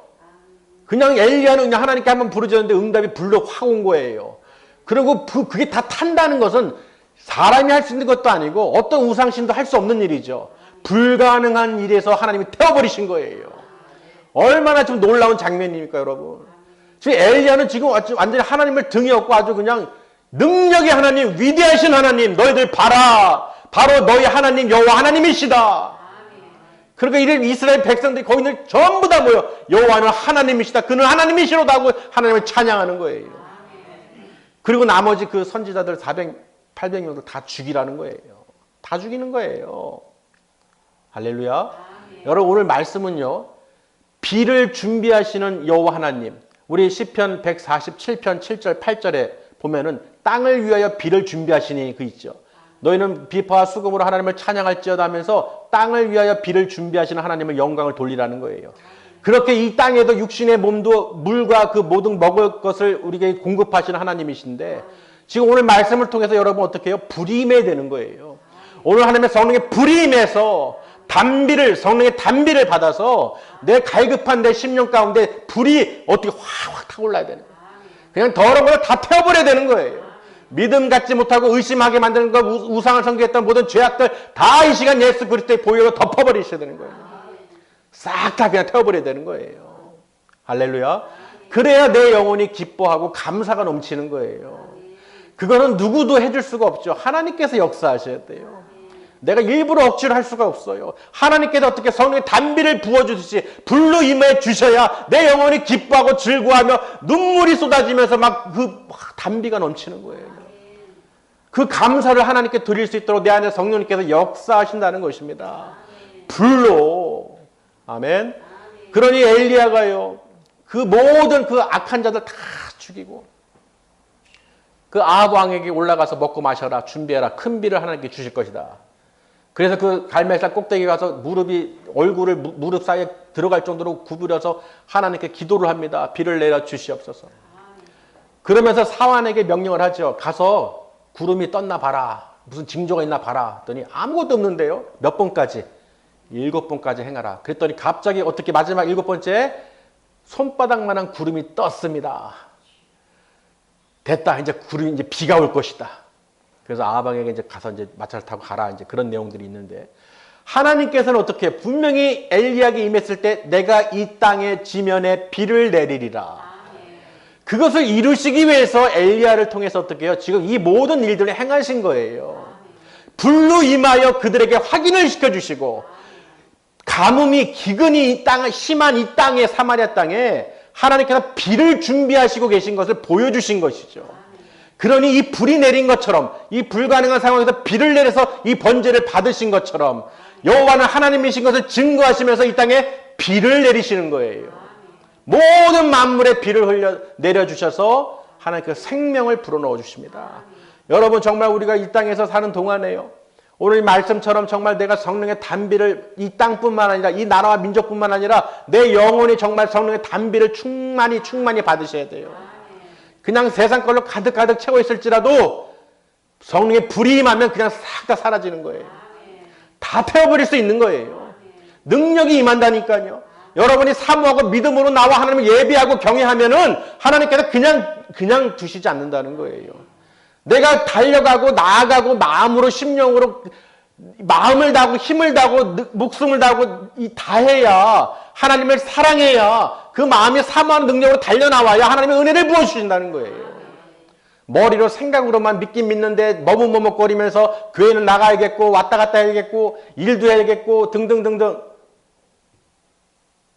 그냥 엘리야는 그냥 하나님께 한번 부르짖었는데 응답이 불로 확 온 거예요. 그리고 그게 다 탄다는 것은 사람이 할 수 있는 것도 아니고 어떤 우상신도 할 수 없는 일이죠. 불가능한 일에서 하나님이 태워버리신 거예요. 얼마나 좀 놀라운 장면입니까, 여러분? 지금 엘리야는 지금 완전히 하나님을 등에 업고 아주 그냥 능력의 하나님, 위대하신 하나님, 너희들 봐라. 바로 너희 하나님 여호와 하나님이시다. 그러니까 이런 이스라엘 백성들이 거기는 전부 다 모여 여호와는 하나님이시다. 그는 하나님이시로다 하고 하나님을 찬양하는 거예요. 그리고 나머지 그 선지자들 800명들 다 죽이라는 거예요. 다 죽이는 거예요. 할렐루야. 여러분 오늘 말씀은요. 비를 준비하시는 여호와 하나님. 우리 시편 147편 7절 8절에 보면은 땅을 위하여 비를 준비하시니 그 있죠. 너희는 비파와 수금으로 하나님을 찬양할지어다 하면서 땅을 위하여 비를 준비하시는 하나님을 영광을 돌리라는 거예요. 그렇게 이 땅에도 육신의 몸도 물과 그 모든 먹을 것을 우리에게 공급하시는 하나님이신데 지금 오늘 말씀을 통해서 여러분 어떻게 해요? 불이 임해야 되는 거예요. 오늘 하나님의 성령의 불이 임해서 성령의 단비를 받아서 내 갈급한 내 심령 가운데 불이 어떻게 확 타올라야 되는 거예요. 그냥 더러운 걸 다 태워버려야 되는 거예요. 믿음 갖지 못하고 의심하게 만드는 것, 우상을 섬기했던 모든 죄악들 다 이 시간 예수 그리스도의 보혈로 덮어버리셔야 되는 거예요. 싹 다 그냥 태워버려야 되는 거예요. 할렐루야. 그래야 내 영혼이 기뻐하고 감사가 넘치는 거예요. 그거는 누구도 해줄 수가 없죠. 하나님께서 역사하셔야 돼요. 내가 일부러 억지로 할 수가 없어요. 하나님께서 어떻게 성령의 단비를 부어주듯이 불로 임해 주셔야 내 영혼이 기뻐하고 즐거워하며 눈물이 쏟아지면서 막 그 단비가 넘치는 거예요. 그 감사를 하나님께 드릴 수 있도록 내 안에 성령님께서 역사하신다는 것입니다. 불로. 아멘. 그러니 엘리야가요. 그 모든 그 악한 자들 다 죽이고 그 아합 왕에게 올라가서 먹고 마셔라 준비해라 큰 비를 하나님께 주실 것이다. 그래서 그 갈멜산 꼭대기 가서 얼굴을 무릎 사이에 들어갈 정도로 구부려서 하나님께 기도를 합니다. 비를 내려 주시옵소서. 그러면서 사환에게 명령을 하죠. 가서 구름이 떴나 봐라. 무슨 징조가 있나 봐라. 했더니 아무것도 없는데요. 몇 번까지? 7번까지 행하라. 그랬더니 갑자기 어떻게 마지막 7번째 손바닥만한 구름이 떴습니다. 됐다. 이제 비가 올 것이다. 그래서 아합에게 이제 가서 이제 마차를 타고 가라. 이제 그런 내용들이 있는데 하나님께서는 어떻게 분명히 엘리야에게 임했을 때 내가 이 땅의 지면에 비를 내리리라. 그것을 이루시기 위해서 엘리야를 통해서 어떻게 해요? 지금 이 모든 일들을 행하신 거예요. 불로 임하여 그들에게 확인을 시켜주시고 가뭄이 기근이 심한 이 땅에 사마리아 땅에 하나님께서 비를 준비하시고 계신 것을 보여주신 것이죠. 그러니 이 불이 내린 것처럼 이 불가능한 상황에서 비를 내려서 이 번제를 받으신 것처럼 여호와는 하나님이신 것을 증거하시면서 이 땅에 비를 내리시는 거예요. 모든 만물에 비를 내려주셔서 하나님께서 생명을 불어넣어 주십니다. 여러분 정말 우리가 이 땅에서 사는 동안에요. 오늘 말씀처럼 정말 내가 성령의 단비를 이 땅뿐만 아니라 이 나라와 민족뿐만 아니라 내 영혼이 정말 성령의 단비를 충만히 받으셔야 돼요. 그냥 세상 걸로 가득 채워 있을지라도 성령의 불이 임하면 그냥 싹 다 사라지는 거예요. 다 태워버릴 수 있는 거예요. 능력이 임한다니까요. 여러분이 사모하고 믿음으로 나와 하나님을 예배하고 경외하면은 하나님께서 그냥 두시지 않는다는 거예요. 내가 달려가고 나아가고 마음으로 심령으로 마음을 다하고 힘을 다하고 목숨을 다하고 다 해야 하나님을 사랑해야 그 마음이 사모하는 능력으로 달려나와야 하나님의 은혜를 부어주신다는 거예요. 머리로 생각으로만 믿긴 믿는데 머뭇머뭇거리면서 교회는 나가야겠고 왔다 갔다 해야겠고 일도 해야겠고 등등등등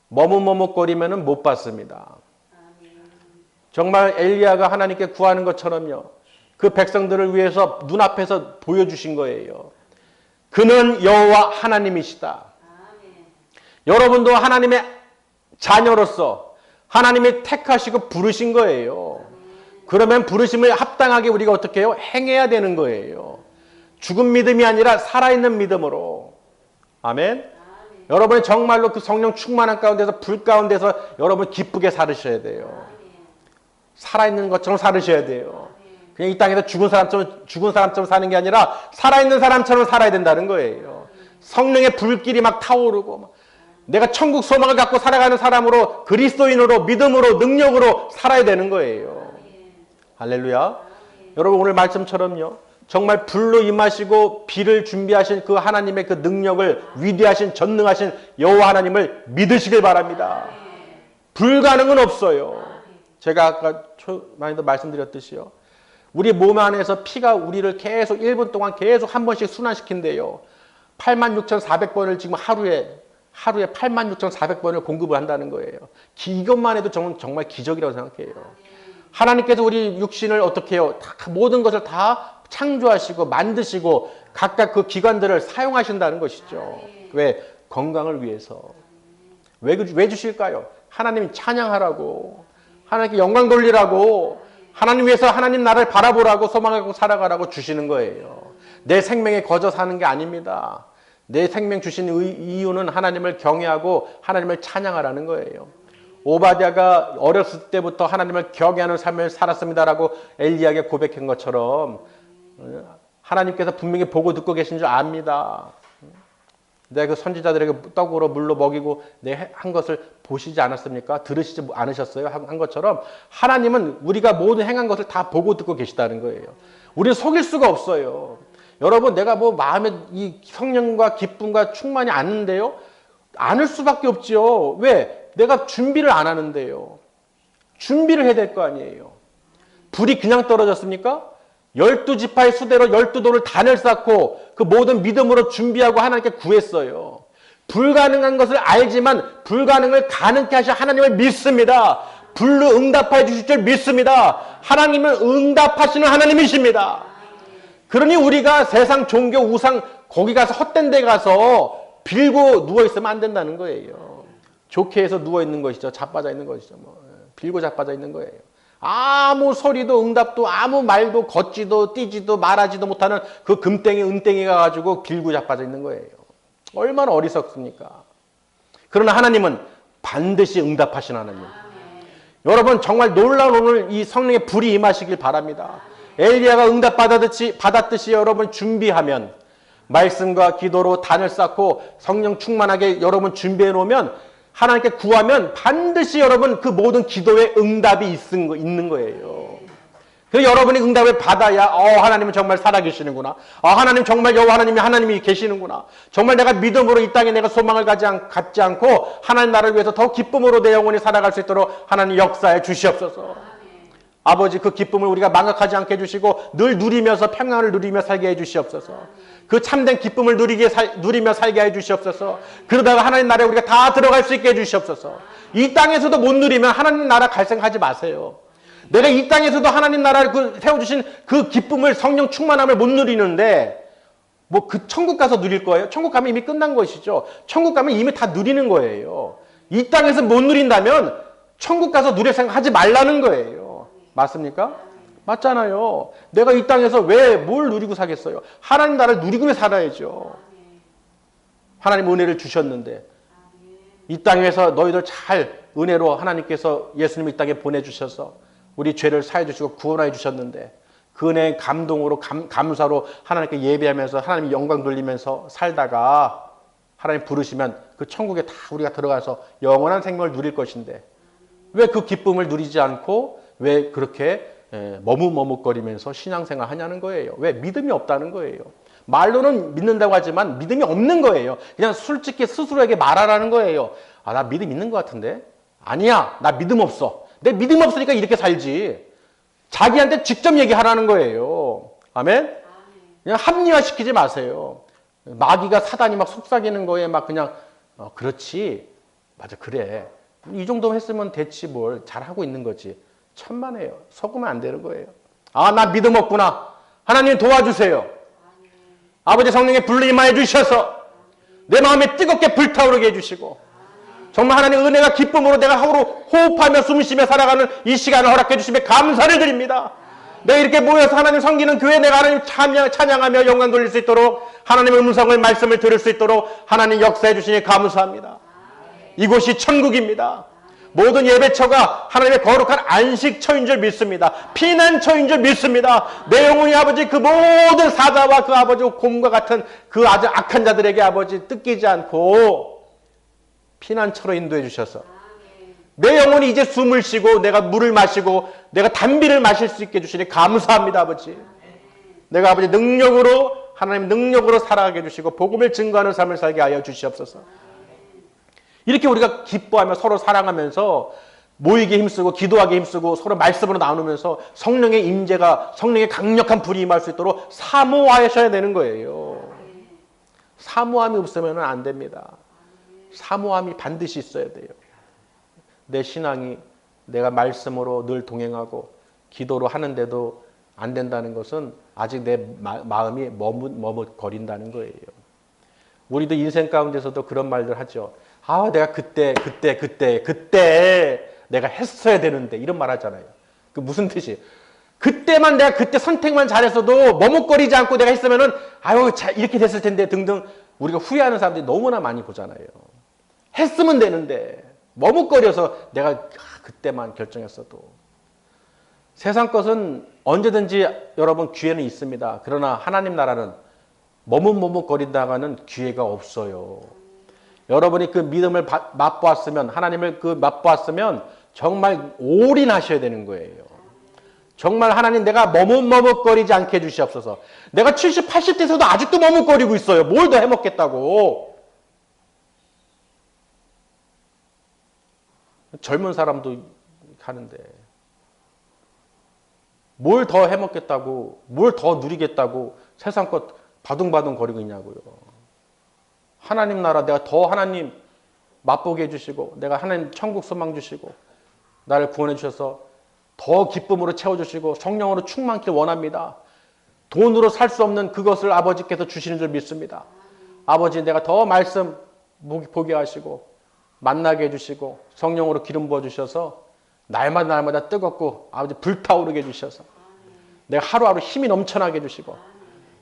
머뭇머뭇거리면 못 받습니다. 정말 엘리야가 하나님께 구하는 것처럼요. 그 백성들을 위해서 눈앞에서 보여주신 거예요. 그는 여호와 하나님이시다. 여러분도 하나님의 자녀로서 하나님이 택하시고 부르신 거예요. 그러면 부르심을 합당하게 우리가 어떻게 해요? 행해야 되는 거예요. 죽은 믿음이 아니라 살아있는 믿음으로. 아멘. 여러분이 정말로 그 성령 충만한 가운데서 불 가운데서 여러분 기쁘게 살으셔야 돼요. 살아있는 것처럼 살으셔야 돼요. 그냥 이 땅에서 죽은 사람처럼 사는 게 아니라 살아있는 사람처럼 살아야 된다는 거예요. 성령의 불길이 막 타오르고 내가 천국 소망을 갖고 살아가는 사람으로 그리스도인으로 믿음으로 능력으로 살아야 되는 거예요. 할렐루야. 여러분 오늘 말씀처럼요. 정말 불로 임하시고 비를 준비하신 그 하나님의 그 능력을 위대하신 전능하신 여호와 하나님을 믿으시길 바랍니다. 불가능은 없어요. 제가 아까 많이도 말씀드렸듯이요. 우리 몸 안에서 피가 우리를 계속 1분 동안 계속 한 번씩 순환시킨대요. 86,400번을 지금 하루에 86,400번을 공급을 한다는 거예요. 이것만 해도 정말 기적이라고 생각해요. 하나님께서 우리 육신을 어떻게 해요? 모든 것을 다 창조하시고 만드시고 각각 그 기관들을 사용하신다는 것이죠. 왜? 건강을 위해서. 왜 주실까요? 하나님 찬양하라고, 하나님께 영광 돌리라고, 하나님 위해서 하나님 나라를 바라보라고 소망하고 살아가라고 주시는 거예요. 내 생명에 거저 사는 게 아닙니다. 내 생명 주신 이유는 하나님을 경외하고 하나님을 찬양하라는 거예요. 오바댜가 어렸을 때부터 하나님을 경외하는 삶을 살았습니다라고 엘리야에게 고백한 것처럼 하나님께서 분명히 보고 듣고 계신 줄 압니다. 내가 그 선지자들에게 떡으로 물로 먹이고 내 한 것을 보시지 않았습니까? 들으시지 않으셨어요? 한 것처럼 하나님은 우리가 모든 행한 것을 다 보고 듣고 계시다는 거예요. 우리는 속일 수가 없어요. 여러분 내가 뭐 마음에 이 성령과 기쁨과 충만이 않는데요? 않을 수밖에 없죠. 왜? 내가 준비를 안 하는데요. 준비를 해야 될 거 아니에요. 불이 그냥 떨어졌습니까? 12지파의 수대로 12돌을 단을 쌓고 그 모든 믿음으로 준비하고 하나님께 구했어요. 불가능한 것을 알지만 불가능을 가능케 하신 하나님을 믿습니다. 불로 응답해 주실 줄 믿습니다. 하나님은 응답하시는 하나님이십니다. 그러니 우리가 세상 종교 우상 거기 가서 헛된 데 가서 빌고 누워있으면 안 된다는 거예요. 좋게 해서 누워있는 것이죠. 자빠져 있는 것이죠. 빌고 자빠져 있는 거예요. 아무 소리도 응답도 아무 말도 걷지도 뛰지도 말하지도 못하는 그 금땡이 은땡이가 가지고 빌고 자빠져 있는 거예요. 얼마나 어리석습니까? 그러나 하나님은 반드시 응답하시는 하나님. 여러분 정말 놀라운 오늘 이 성령의 불이 임하시길 바랍니다. 엘리야가 응답 받았듯이 여러분 준비하면 말씀과 기도로 단을 쌓고 성령 충만하게 여러분 준비해 놓으면 하나님께 구하면 반드시 여러분 그 모든 기도에 응답이 있는 거예요. 그래서 여러분이 응답을 받아야 하나님은 정말 살아계시는구나. 하나님 정말 여호와 하나님이 계시는구나. 정말 내가 믿음으로 이 땅에 내가 소망을 갖지 않고 하나님 나라를 위해서 더 기쁨으로 내 영혼이 살아갈 수 있도록 하나님 역사해 주시옵소서. 아버지 그 기쁨을 우리가 망각하지 않게 해주시고 늘 누리면서 평안을 누리며 살게 해주시옵소서. 그 참된 기쁨을 누리며 살게 해주시옵소서. 그러다가 하나님 나라에 우리가 다 들어갈 수 있게 해주시옵소서. 이 땅에서도 못 누리면 하나님 나라 갈 생각하지 마세요. 내가 이 땅에서도 하나님 나라를 세워주신 그 기쁨을 성령 충만함을 못 누리는데 뭐 그 천국 가서 누릴 거예요? 천국 가면 이미 끝난 것이죠. 천국 가면 이미 다 누리는 거예요. 이 땅에서 못 누린다면 천국 가서 누릴 생각하지 말라는 거예요. 맞습니까? 맞잖아요. 내가 이 땅에서 왜 뭘 누리고 사겠어요? 하나님 나라를 누리고 살아야죠. 하나님 은혜를 주셨는데 이 땅에서 너희들 잘 은혜로 하나님께서 예수님을 이 땅에 보내주셔서 우리 죄를 사해 주시고 구원해 주셨는데 그 은혜의 감동으로 감사로 하나님께 예배하면서 하나님 영광 돌리면서 살다가 하나님 부르시면 그 천국에 다 우리가 들어가서 영원한 생명을 누릴 것인데 왜 그 기쁨을 누리지 않고 왜 그렇게 머뭇머뭇거리면서 신앙생활 하냐는 거예요. 왜? 믿음이 없다는 거예요. 말로는 믿는다고 하지만 믿음이 없는 거예요. 그냥 솔직히 스스로에게 말하라는 거예요. 나 믿음 있는 것 같은데? 아니야, 나 믿음 없어. 내 믿음 없으니까 이렇게 살지. 자기한테 직접 얘기하라는 거예요. 아멘? 그냥 합리화시키지 마세요. 마귀가 사단이 막 속삭이는 거에 막 그냥 그렇지. 맞아, 그래. 이 정도 했으면 됐지 뭘. 잘하고 있는 거지. 천만에요. 속으면 안 되는 거예요. 아, 나 믿음 없구나. 하나님 도와주세요. 아버지 성령의 불로 임하여 주셔서 내 마음에 뜨겁게 불타오르게 해주시고 정말 하나님 은혜가 기쁨으로 내가 하루 호흡하며 숨쉬며 살아가는 이 시간을 허락해 주시며 감사를 드립니다. 내가 이렇게 모여서 하나님 섬기는 교회 내가 하나님 찬양하며 영광 돌릴 수 있도록 하나님의 음성을 말씀을 들을 수 있도록 하나님 역사해 주시니 감사합니다. 이곳이 천국입니다. 모든 예배처가 하나님의 거룩한 안식처인 줄 믿습니다. 피난처인 줄 믿습니다. 내 영혼이 아버지 그 모든 사자와 그 아버지 곰과 같은 그 아주 악한 자들에게 아버지 뜯기지 않고 피난처로 인도해 주셔서 내 영혼이 이제 숨을 쉬고 내가 물을 마시고 내가 단비를 마실 수 있게 해주시니 감사합니다. 아버지 내가 아버지 능력으로 하나님 능력으로 살아가게 해주시고 복음을 증거하는 삶을 살게 하여 주시옵소서. 이렇게 우리가 기뻐하며 서로 사랑하면서 모이게 힘쓰고 기도하게 힘쓰고 서로 말씀으로 나누면서 성령의 임재가 성령의 강력한 불이 임할 수 있도록 사모하셔야 되는 거예요. 사모함이 없으면 안 됩니다. 사모함이 반드시 있어야 돼요. 내 신앙이 내가 말씀으로 늘 동행하고 기도로 하는데도 안 된다는 것은 아직 내 마음이 머뭇거린다는 거예요. 우리도 인생 가운데서도 그런 말들 하죠. 아, 내가 그때 내가 했어야 되는데 이런 말 하잖아요. 그 무슨 뜻이? 그때만 내가 그때 선택만 잘했어도 머뭇거리지 않고 내가 했으면은 아유, 이렇게 됐을 텐데 등등 우리가 후회하는 사람들이 너무나 많이 보잖아요. 했으면 되는데 머뭇거려서 내가 그때만 결정했어도. 세상 것은 언제든지 여러분 기회는 있습니다. 그러나 하나님 나라는 머뭇거린다가는 기회가 없어요. 여러분이 그 믿음을 맛보았으면 하나님을 그 맛보았으면 정말 올인하셔야 되는 거예요. 정말 하나님 내가 머뭇거리지 않게 해주시옵소서. 내가 70, 80대에서도 아직도 머뭇거리고 있어요. 뭘 더 해먹겠다고. 젊은 사람도 하는데 뭘 더 해먹겠다고 뭘 더 누리겠다고 세상 것 바둥바둥 거리고 있냐고요. 하나님 나라 내가 더 하나님 맛보게 해주시고 내가 하나님 천국 소망 주시고 나를 구원해 주셔서 더 기쁨으로 채워주시고 성령으로 충만길 원합니다. 돈으로 살 수 없는 그것을 아버지께서 주시는 줄 믿습니다. 아버지 내가 더 말씀 보게 하시고 만나게 해주시고 성령으로 기름 부어주셔서 날마다 뜨겁고 아버지 불타오르게 해주셔서 내가 하루하루 힘이 넘쳐나게 해주시고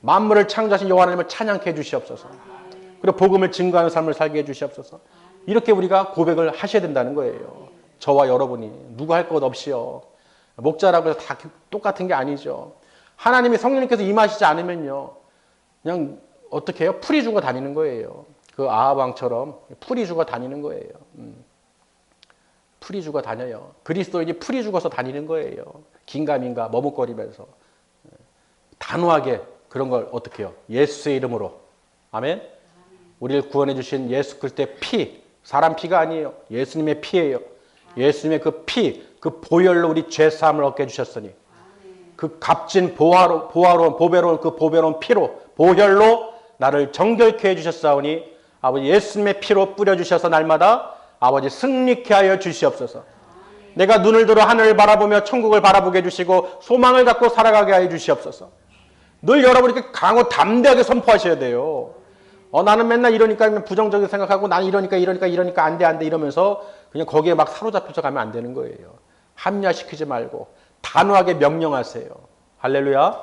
만물을 창조하신 여호와 하나님을 찬양케 해주시옵소서. 그리고 복음을 증거하는 삶을 살게 해주시옵소서. 이렇게 우리가 고백을 하셔야 된다는 거예요. 저와 여러분이 누구 할 것 없이요. 목자라고 해서 다 똑같은 게 아니죠. 하나님이 성령님께서 임하시지 않으면요. 그냥 어떻게 해요? 풀이 죽어 다니는 거예요. 그 아합 왕처럼 풀이 죽어 다니는 거예요. 풀이 죽어 다녀요. 그리스도인이 풀이 죽어서 다니는 거예요. 긴가민가 머뭇거리면서. 단호하게 그런 걸 어떻게 해요? 예수의 이름으로. 아멘. 우리를 구원해 주신 예수 그리스도의 피, 사람 피가 아니에요. 예수님의 피예요. 예수님의 그 피, 그 보혈로 우리 죄 사함을 얻게 해주셨으니 그 값진 보배로운 그 보배로운 피로 보혈로 나를 정결케 해주셨사오니 아버지 예수님의 피로 뿌려주셔서 날마다 아버지 승리케 하여 주시옵소서. 내가 눈을 들어 하늘을 바라보며 천국을 바라보게 해주시고 소망을 갖고 살아가게 하여 주시옵소서. 늘 여러분이 이렇게 강하고 담대하게 선포하셔야 돼요. 나는 맨날 이러니까 부정적인 생각하고 나는 이러니까 안 돼 이러면서 그냥 거기에 막 사로잡혀서 가면 안 되는 거예요. 합리화시키지 말고 단호하게 명령하세요. 할렐루야.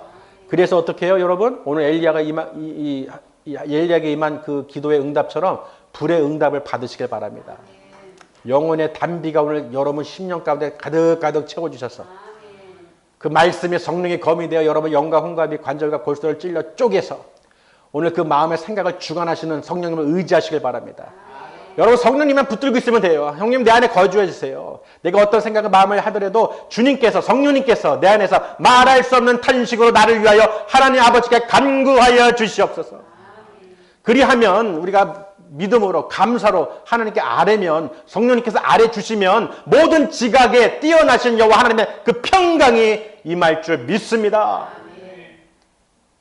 그래서 어떻게 해요, 여러분? 오늘 엘리야에게 임한 그 기도의 응답처럼 불의 응답을 받으시길 바랍니다. 영혼의 단비가 오늘 여러분 심령 가운데 가득가득 채워주셔서 그 말씀이 성령의 검이 되어 여러분 영과 혼과 관절과 골수를 찔러 쪼개서 오늘 그 마음의 생각을 주관하시는 성령님을 의지하시길 바랍니다. 여러분 성령님만 붙들고 있으면 돼요. 형님 내 안에 거주해 주세요. 내가 어떤 생각을 마음을 하더라도 주님께서 성령님께서 내 안에서 말할 수 없는 탄식으로 나를 위하여 하나님 아버지께 간구하여 주시옵소서. 그리하면 우리가 믿음으로 감사로 하나님께 아뢰면 성령님께서 아뢰 주시면 모든 지각에 뛰어나신 여호와 하나님의 그 평강이 임할 줄 믿습니다.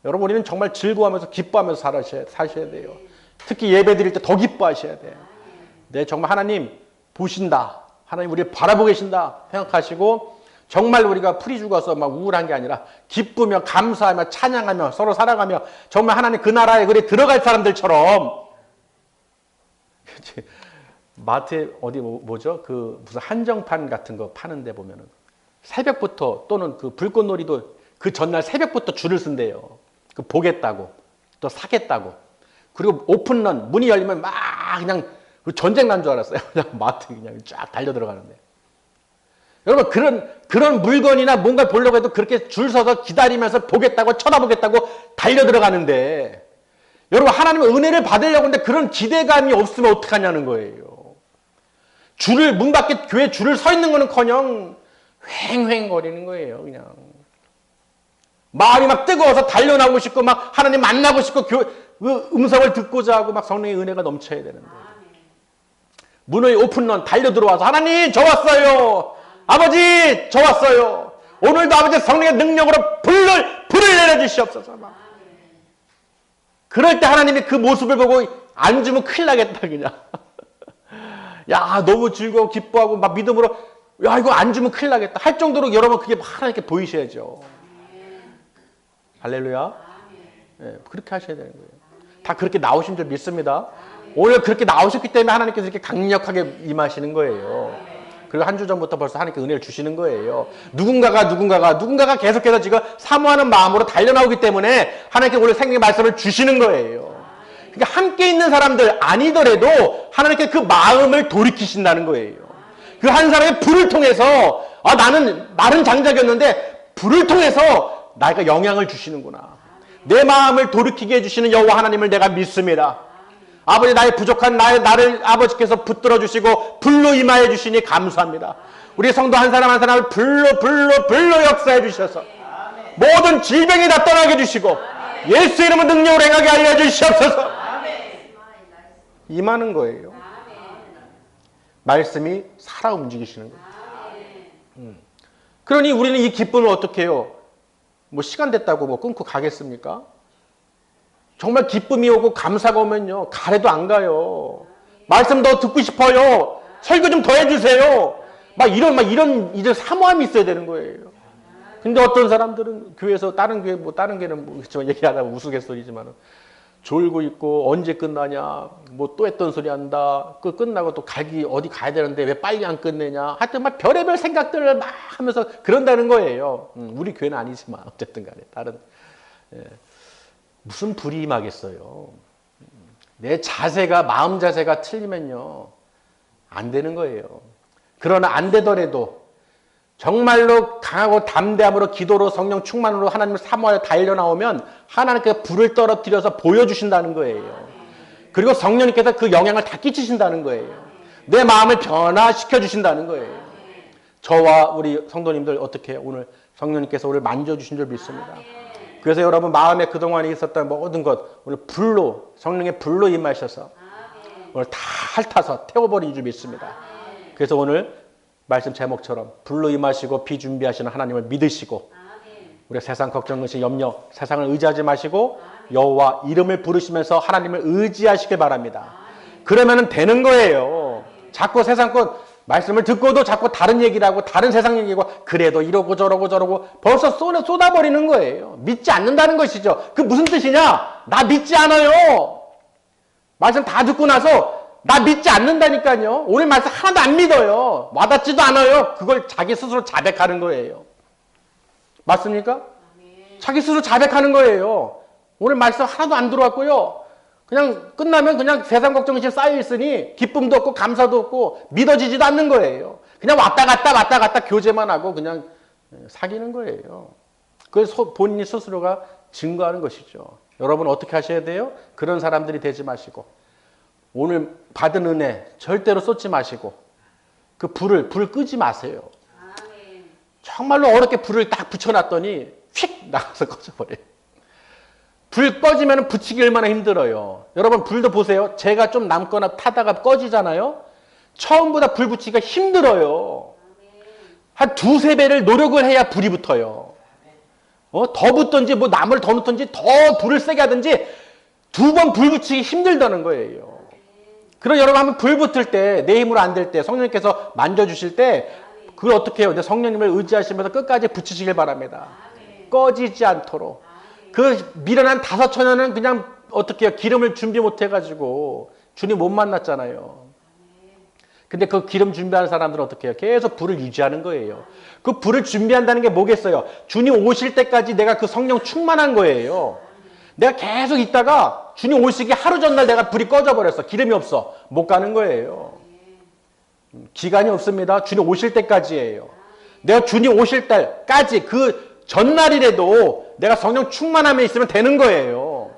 여러분 우리는 정말 즐거워하면서 기뻐하면서 사셔야 돼요. 특히 예배 드릴 때 더 기뻐하셔야 돼요. 네, 정말 하나님 보신다. 하나님 우리를 바라보고 계신다 생각하시고 정말 우리가 풀이 죽어서 막 우울한 게 아니라 기쁘며 감사하며 찬양하며 서로 살아가며 정말 하나님 그 나라에 그래 들어갈 사람들처럼 마트에 어디 뭐죠? 그 무슨 한정판 같은 거 파는데 보면은 새벽부터 또는 그 불꽃놀이도 그 전날 새벽부터 줄을 쓴대요. 그 보겠다고 또 사겠다고. 그리고 오픈런 문이 열리면 막 그냥 전쟁 난 줄 알았어요. 그냥 마트 그냥 쫙 달려 들어가는데. 여러분 그런 물건이나 뭔가 보려고 해도 그렇게 줄 서서 기다리면서 보겠다고 쳐다보겠다고 달려 들어가는데 여러분 하나님의 은혜를 받으려고 하는데 그런 기대감이 없으면 어떡하냐는 거예요. 줄을 문 밖에 교회 줄을 서 있는 거는커녕 휑휑거리는 거예요. 그냥 마음이 막 뜨거워서 달려나오고 싶고 막 하나님 만나고 싶고 그 음성을 듣고자 하고 막 성령의 은혜가 넘쳐야 되는데 문의 오픈런 달려 들어와서 하나님 저 왔어요. 아버지 저 왔어요. 오늘도 아버지 성령의 능력으로 불을 내려주시옵소서. 막. 그럴 때 하나님이 그 모습을 보고 안 주면 큰일 나겠다 그냥. 야 너무 즐거워 기뻐하고 막 믿음으로 야 이거 안 주면 큰일 나겠다 할 정도로 여러분 그게 하나님께 보이셔야죠. 할렐루야. 네, 그렇게 하셔야 되는 거예요. 다 그렇게 나오신 줄 믿습니다. 오늘 그렇게 나오셨기 때문에 하나님께서 이렇게 강력하게 임하시는 거예요. 그리고 한 주 전부터 벌써 하나님께 은혜를 주시는 거예요. 누군가가 계속해서 지금 사모하는 마음으로 달려나오기 때문에 하나님께 오늘 생명의 말씀을 주시는 거예요. 그러니까 함께 있는 사람들 아니더라도 하나님께 그 마음을 돌이키신다는 거예요. 그 한 사람의 불을 통해서 나는 장작이었는데 불을 통해서 나에게 영향을 주시는구나. 내 마음을 돌이키게 해주시는 여호와 하나님을 내가 믿습니다. 아버지 나의 부족한 나를 아버지께서 붙들어 주시고 불로 임하여 주시니 감사합니다. 우리 성도 한 사람 한 사람을 불로 역사해 주셔서 모든 질병이 다 떠나게 해주시고 예수 이름의 능력으로 행하게 알려주시옵소서. 임하는 거예요. 말씀이 살아 움직이시는 거예요. 그러니 우리는 이 기쁨을 어떻게 해요? 뭐 시간 됐다고 뭐 끊고 가겠습니까? 정말 기쁨이 오고 감사가 오면요 가래도 안 가요. 말씀 더 듣고 싶어요. 설교 좀 더 해주세요. 막 이런 이제 사모함이 있어야 되는 거예요. 근데 어떤 사람들은 교회에서 다른 교회는 뭐 얘기하다 우스갯소리지만 졸고 있고 언제 끝나냐 뭐 또 했던 소리 한다. 그 끝나고 또 어디 가야 되는데 왜 빨리 안 끝내냐. 하여튼 막 별의별 생각들을 막 하면서 그런다는 거예요. 우리 교회는 아니지만 어쨌든 간에 다른 무슨 불이 임하겠어요. 내 자세가 마음 자세가 틀리면요 안 되는 거예요. 그러나 안 되더라도 정말로 강하고 담대함으로 기도로 성령 충만으로 하나님을 사모하여 달려나오면 하나님께서 불을 떨어뜨려서 보여주신다는 거예요. 그리고 성령님께서 그 영향을 다 끼치신다는 거예요. 내 마음을 변화시켜 주신다는 거예요. 저와 우리 성도님들 어떻게 오늘 성령님께서 오늘 만져주신 줄 믿습니다. 그래서 여러분 마음에 그동안 있었던 모든 것 오늘 성령의 불로 임하셔서 오늘 다 핥아서 태워버린 줄 믿습니다. 그래서 오늘 말씀 제목처럼 불로 임하시고 비 준비하시는 하나님을 믿으시고 우리 세상 걱정 것이 염려 세상을 의지하지 마시고 여호와 이름을 부르시면서 하나님을 의지하시길 바랍니다. 그러면 되는 거예요. 자꾸 세상 것 말씀을 듣고도 자꾸 다른 얘기를 하고 다른 세상 얘기고 그래도 이러고 저러고 벌써 쏟아버리는 거예요. 믿지 않는다는 것이죠. 그 무슨 뜻이냐? 나 믿지 않아요. 말씀 다 듣고 나서 나 믿지 않는다니까요. 오늘 말씀 하나도 안 믿어요. 와닿지도 않아요. 그걸 자기 스스로 자백하는 거예요. 맞습니까? 자기 스스로 자백하는 거예요. 오늘 말씀 하나도 안 들어왔고요. 그냥 끝나면 그냥 세상 걱정이 쌓여 있으니 기쁨도 없고 감사도 없고 믿어지지도 않는 거예요. 그냥 왔다 갔다 교제만 하고 그냥 사귀는 거예요. 그래서 본인 스스로가 증거하는 것이죠. 여러분 어떻게 하셔야 돼요? 그런 사람들이 되지 마시고 오늘 받은 은혜 절대로 쏟지 마시고 그 불 끄지 마세요. 정말로 어렵게 불을 딱 붙여놨더니 휙 나가서 꺼져버려요. 불 꺼지면 붙이기 얼마나 힘들어요. 여러분 불도 보세요. 제가 좀 남거나 타다가 꺼지잖아요. 처음보다 불 붙이기가 힘들어요. 한 두세 배를 노력을 해야 불이 붙어요. 더 붙든지 뭐 나무를 더 넣든지 더 불을 세게 하든지 두 번 불 붙이기 힘들다는 거예요. 그럼 여러분 한번 불 붙을 때 내 힘으로 안 될 때 성령님께서 만져주실 때 그걸 어떻게 해요? 성령님을 의지하시면서 끝까지 붙이시길 바랍니다. 꺼지지 않도록. 그 미련한 5처녀는 그냥 어떻게 해요? 기름을 준비 못 해가지고 주님 못 만났잖아요. 근데 그 기름 준비하는 사람들은 어떻게 해요? 계속 불을 유지하는 거예요. 그 불을 준비한다는 게 뭐겠어요? 주님 오실 때까지 내가 그 성령 충만한 거예요. 내가 계속 있다가 주님 오시기 하루 전날 내가 불이 꺼져버렸어. 기름이 없어. 못 가는 거예요. 기간이 없습니다. 주님 오실 때까지예요. 내가 주님 오실 때까지 그 전날이라도 내가 성령 충만함에 있으면 되는 거예요.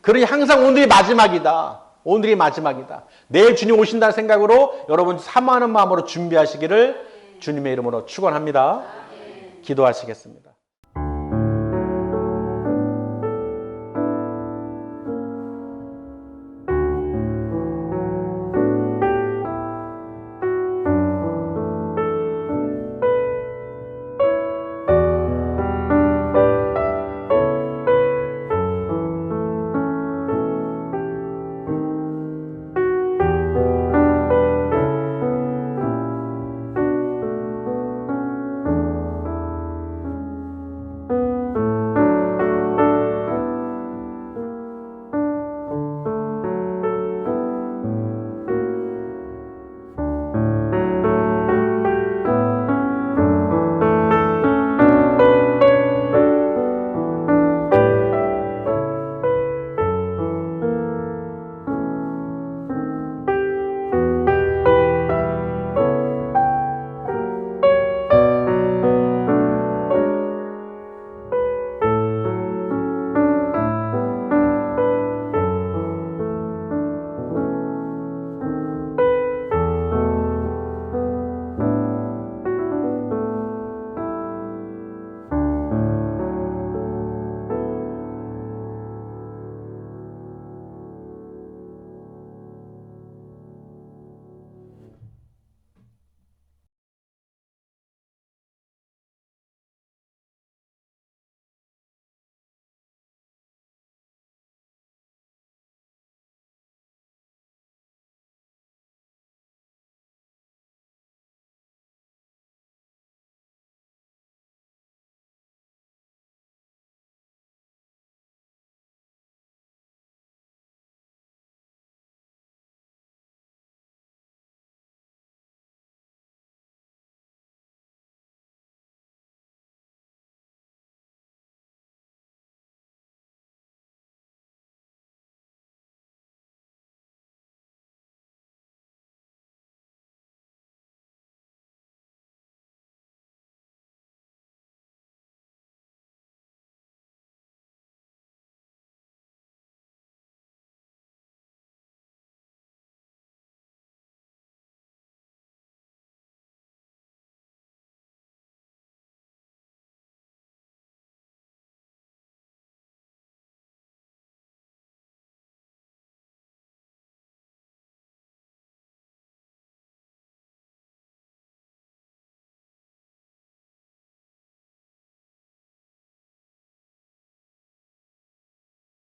그러니 항상 오늘이 마지막이다. 오늘이 마지막이다. 내일 주님 오신다는 생각으로 여러분 사모하는 마음으로 준비하시기를 주님의 이름으로 축원합니다. 기도하시겠습니다.